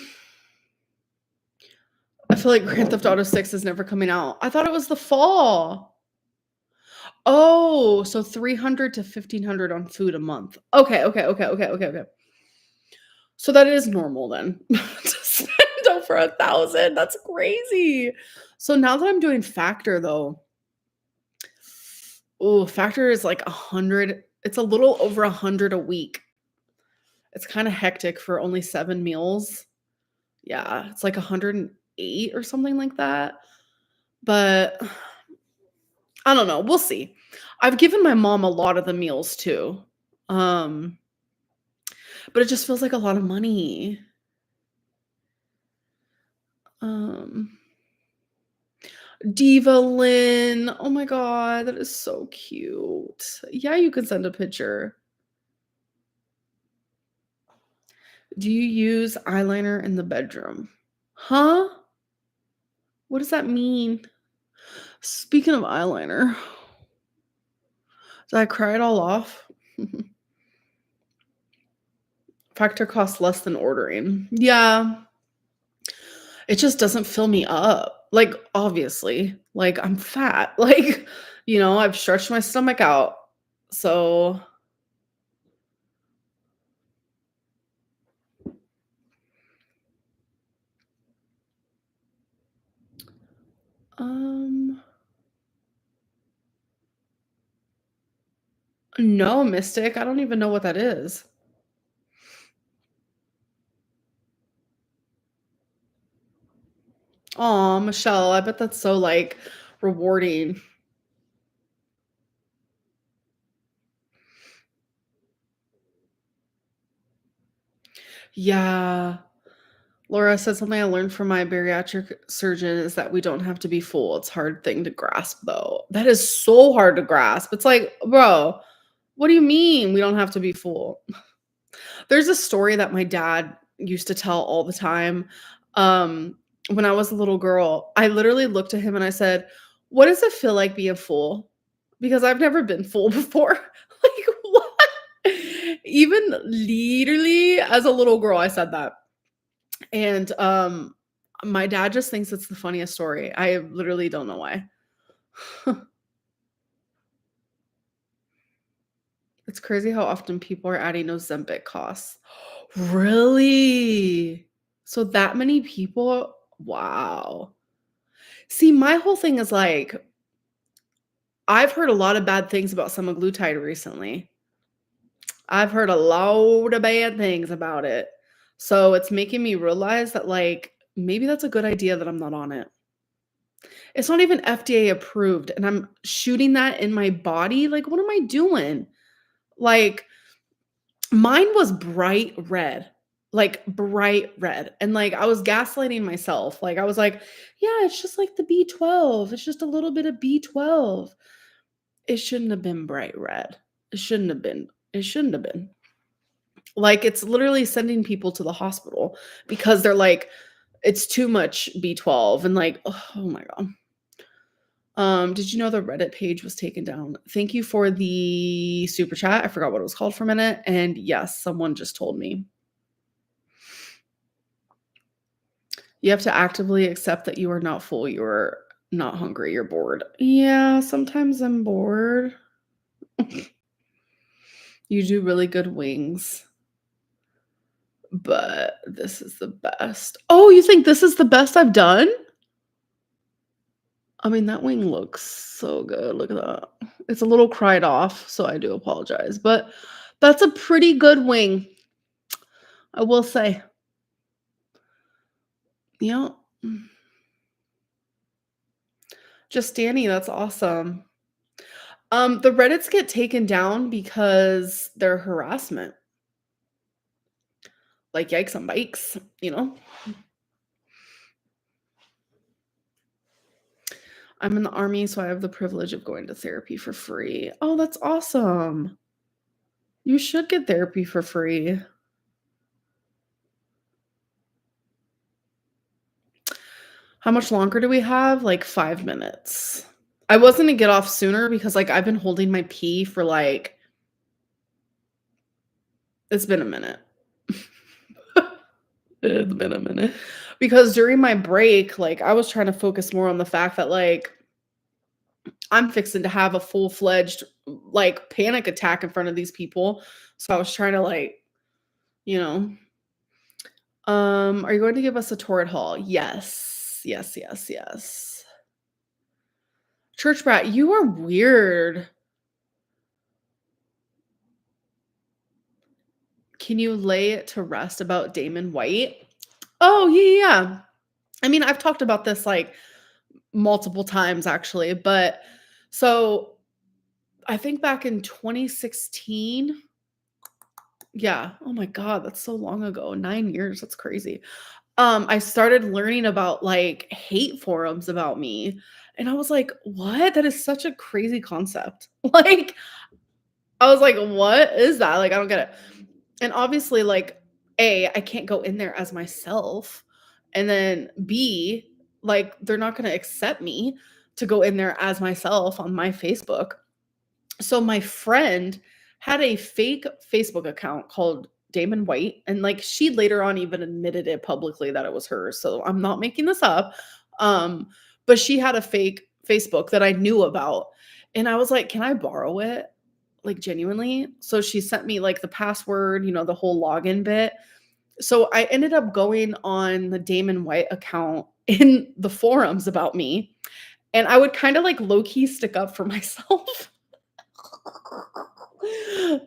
[SPEAKER 1] I feel like Grand Theft Auto 6 is never coming out. I thought it was the fall. Oh, so 300 to 1,500 on food a month. Okay, okay, okay, okay, okay, okay. So that is normal then to spend over 1,000. That's crazy. So now that I'm doing Factor though, oh, Factor is like 100. It's a little over 100 a week. It's kind of hectic for only 7 meals. Yeah, it's like 108 or something like that. But I don't know, we'll see. I've given my mom a lot of the meals too. Um, but it just feels like a lot of money. Um, Diva Lynn. Oh my god, that is so cute. Yeah, you can send a picture. Do you use eyeliner in the bedroom? Huh? What does that mean? Speaking of eyeliner, did I cry it all off? Factor costs less than ordering. Yeah. It just doesn't fill me up. Like, obviously, like, I'm fat. Like, I've stretched my stomach out. So Um, no, Mystic. I don't even know what that is. Aw, Michelle, I bet that's so, like, rewarding. Yeah. Laura said something I learned from my bariatric surgeon is that we don't have to be full. It's a hard thing to grasp, though. That is so hard to grasp. It's like, bro, what do you mean we don't have to be full? There's a story that my dad used to tell all the time. When I was a little girl, I literally looked at him and I said, "What does it feel like being full?" Because I've never been full before. Like, what? Even literally as a little girl, I said that. And my dad just thinks it's the funniest story. I literally don't know why. It's crazy how often people are adding Ozempic costs. Really? So that many people? Wow. See, my whole thing is like, I've heard a lot of bad things about semaglutide recently. I've heard a lot of bad things about it. So it's making me realize that, like, maybe that's a good idea that I'm not on it. It's not even FDA approved, and I'm shooting that in my body. Like, what am I doing? Like, mine was bright red, like bright red. And like I was gaslighting myself. Like I was like, yeah, it's just like the B12. It's just a little bit of B12. It shouldn't have been bright red. It shouldn't have been. It shouldn't have been. Like it's literally sending people to the hospital because they're like, it's too much B12. And like, oh my God. Did you know the Reddit page was taken down? Thank you for the super chat. I forgot what it was called for a minute. And yes, someone just told me. You have to actively accept that you are not full, you're not hungry, you're bored. Yeah, sometimes I'm bored. You do really good wings, but this is the best. Oh, you think this is the best I've done? I mean, that wing looks so good. Look at that. It's a little cried off, so I do apologize, but that's a pretty good wing. I will say. Yeah. Just Danny, that's awesome. The Reddits get taken down because they're harassment. Like yikes on bikes, you know? I'm in the army, so I have the privilege of going to therapy for free. Oh, that's awesome. You should get therapy for free. How much longer do we have? Like 5 minutes. I was gonna get off sooner because like I've been holding my pee for like it's been a minute. It's been a minute. Because during my break, like I was trying to focus more on the fact that like I'm fixing to have a full-fledged like panic attack in front of these people. So I was trying to like, you know, are you going to give us a tour at Hall? Yes. Yes, yes, yes. Church brat, you are weird. Can you lay it to rest about Damon White? Oh, yeah, yeah, yeah. I mean, I've talked about this like multiple times actually, but so I think back in 2016. Yeah. Oh my God, that's so long ago. 9 years. That's crazy. I started learning about like hate forums about me. And I was like, what? That is such a crazy concept. Like, I was like, what is that? Like, I don't get it. And obviously, like, A, I can't go in there as myself. And then B, like, they're not going to accept me to go in there as myself on my Facebook. So my friend had a fake Facebook account called Damon White, and like she later on even admitted it publicly that it was hers. So I'm not making this up. Um, but she had a fake Facebook that I knew about. And I was like, "Can I borrow it?" Like genuinely. So she sent me like the password, you know, the whole login bit. So I ended up going on the Damon White account in the forums about me, and I would kinda, like, low key stick up for myself.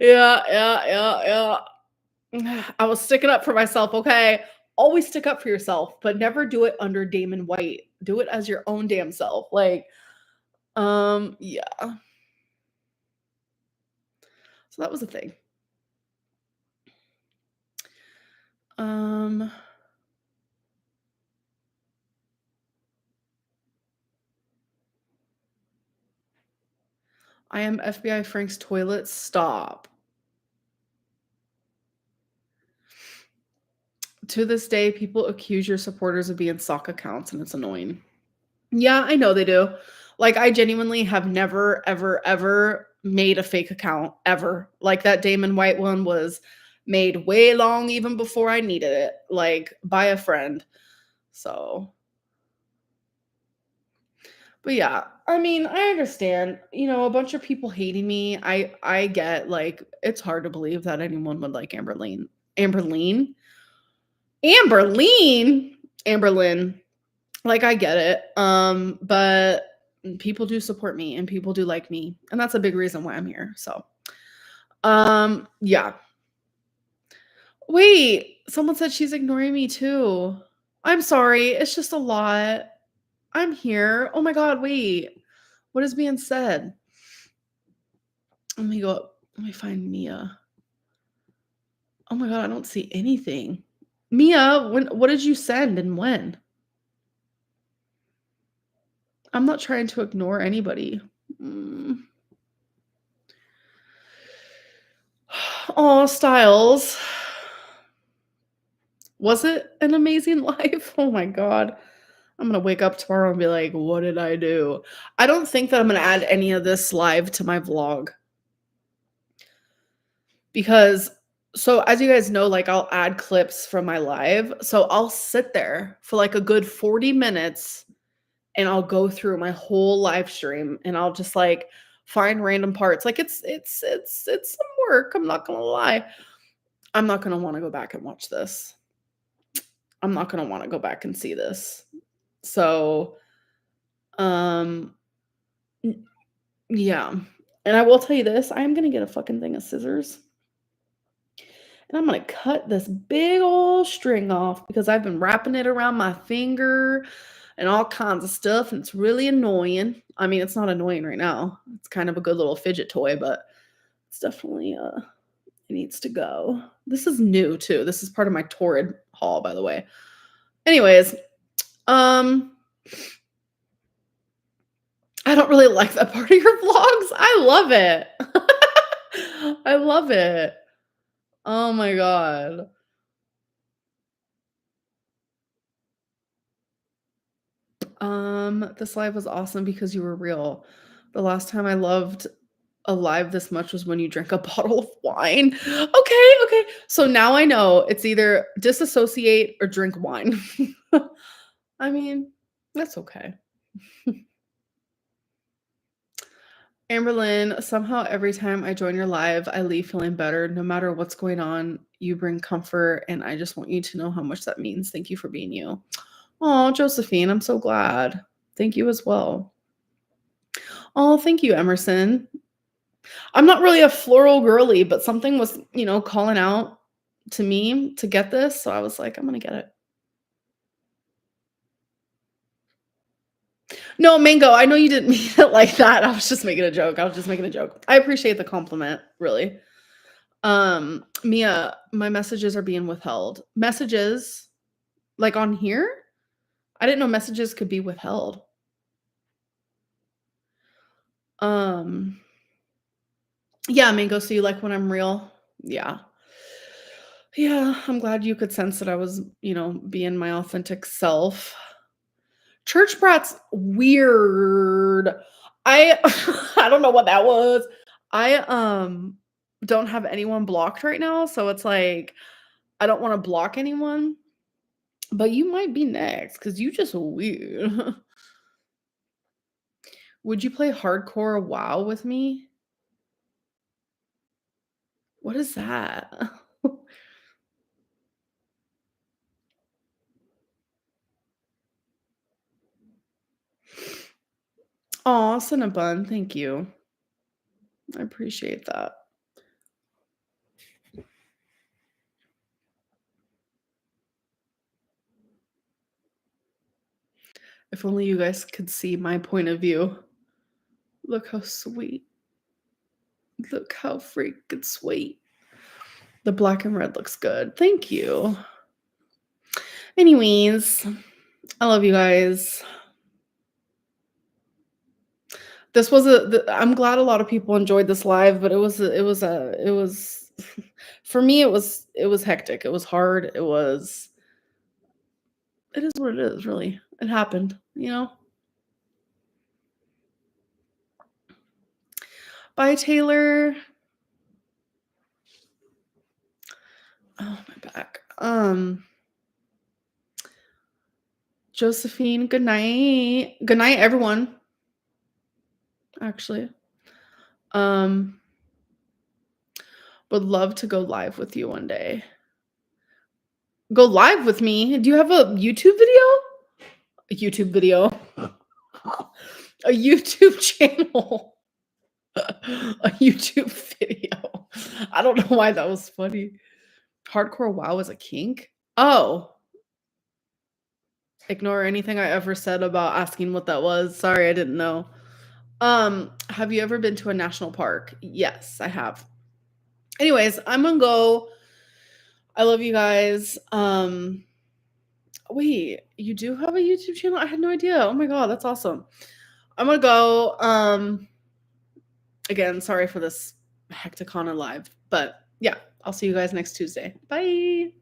[SPEAKER 1] Yeah, I was sticking up for myself, okay? Always stick up for yourself, but never do it under Damon White. Do it as your own damn self, like, yeah. So that was a thing. Um, I am FBI Frank's toilet, stop. To this day, people accuse your supporters of being sock accounts, and it's annoying. Yeah, I know they do. Like, I genuinely have never, ever, ever made a fake account, ever. Like, that Damon White one was made way long even before I needed it, like, by a friend. So, but yeah, I mean, I understand, a bunch of people hating me. I get, like, it's hard to believe that anyone would like Amberlynn. Amberlynn? Amberlynn? Amberlynn. Like, I get it, but people do support me and people do like me, and that's a big reason why I'm here, so, yeah. Wait, someone said she's ignoring me too. I'm sorry, it's just a lot. I'm here. Oh my god, wait. What is being said? Let me go up. Let me find Mia. Oh my god, I don't see anything. Mia, what did you send and when? I'm not trying to ignore anybody. Mm. Aw, Styles. Was it an amazing life? Oh my god. I'm gonna wake up tomorrow and be like, "What did I do?" I don't think that I'm gonna add any of this live to my vlog because so as you guys know, like, I'll add clips from my live, so I'll sit there for, like, a good 40 minutes, and I'll go through my whole live stream, and I'll just, like, find random parts. Like, it's some work, I'm not gonna lie. I'm not gonna wanna go back and watch this. I'm not gonna wanna go back and see this. So, um, n yeah, and I will tell you this, I am gonna get a fucking thing of scissors, and I'm gonna cut this big old string off because I've been wrapping it around my finger and all kinds of stuff, and it's really annoying. I mean, it's not annoying right now. It's kind of a good little fidget toy, but it's definitely, it needs to go. This is new too. This is part of my Torrid haul, by the way. Anyways, um I don't really like that part of your vlogs. I love it. I love it. Oh my god. This live was awesome because you were real. The last time I loved a live this much was when you drank a bottle of wine. Okay, okay. So now I know it's either disassociate or drink wine. I mean, that's okay. Amberlynn, somehow every time I join your live, I leave feeling better. No matter what's going on, you bring comfort, and I just want you to know how much that means. Thank you for being you. Oh, Josephine, I'm so glad. Thank you as well. Oh, thank you, Emerson. I'm not really a floral girly, but something was, calling out to me to get this. So I was like, I'm going to get it. No, Mango, I know you didn't mean it like that. I was just making a joke. I was just making a joke. I appreciate the compliment, really. Mia, my messages are being withheld. Messages like on here? I didn't know messages could be withheld. Um, yeah, Mango, so you like when I'm real? Yeah. Yeah, I'm glad you could sense that I was, being my authentic self. Church Brat's weird. I I don't know what that was. I, don't have anyone blocked right now, so it's like, I don't wanna block anyone, but you might be next because you just weird. Would you play hardcore WoW with me? What is that? Aw, Cinnabon, thank you. I appreciate that. If only you guys could see my point of view. Look how sweet. Look how freaking sweet. The black and red looks good. Thank you. Anyways, I love you guys. This was I'm glad a lot of people enjoyed this live, but it was for me it was hectic. It was hard. It is what it is, really. It happened, you know? Bye, Taylor. Oh, my back. Josephine, good night. Good night, everyone. Actually. Um, would love to go live with you one day. Go live with me? Do you have a YouTube video? A YouTube video. A YouTube channel. A YouTube video. I don't know why that was funny. Hardcore WoW is a kink? Oh. Ignore anything I ever said about asking what that was. Sorry, I didn't know. Have you ever been to a national park? Yes, I have. Anyways, I'm gonna go. I love you guys. Wait, you do have a YouTube channel? I had no idea. Oh my god, that's awesome. I'm gonna go. Again, sorry for this Hecticona live, but yeah, I'll see you guys next Tuesday. Bye.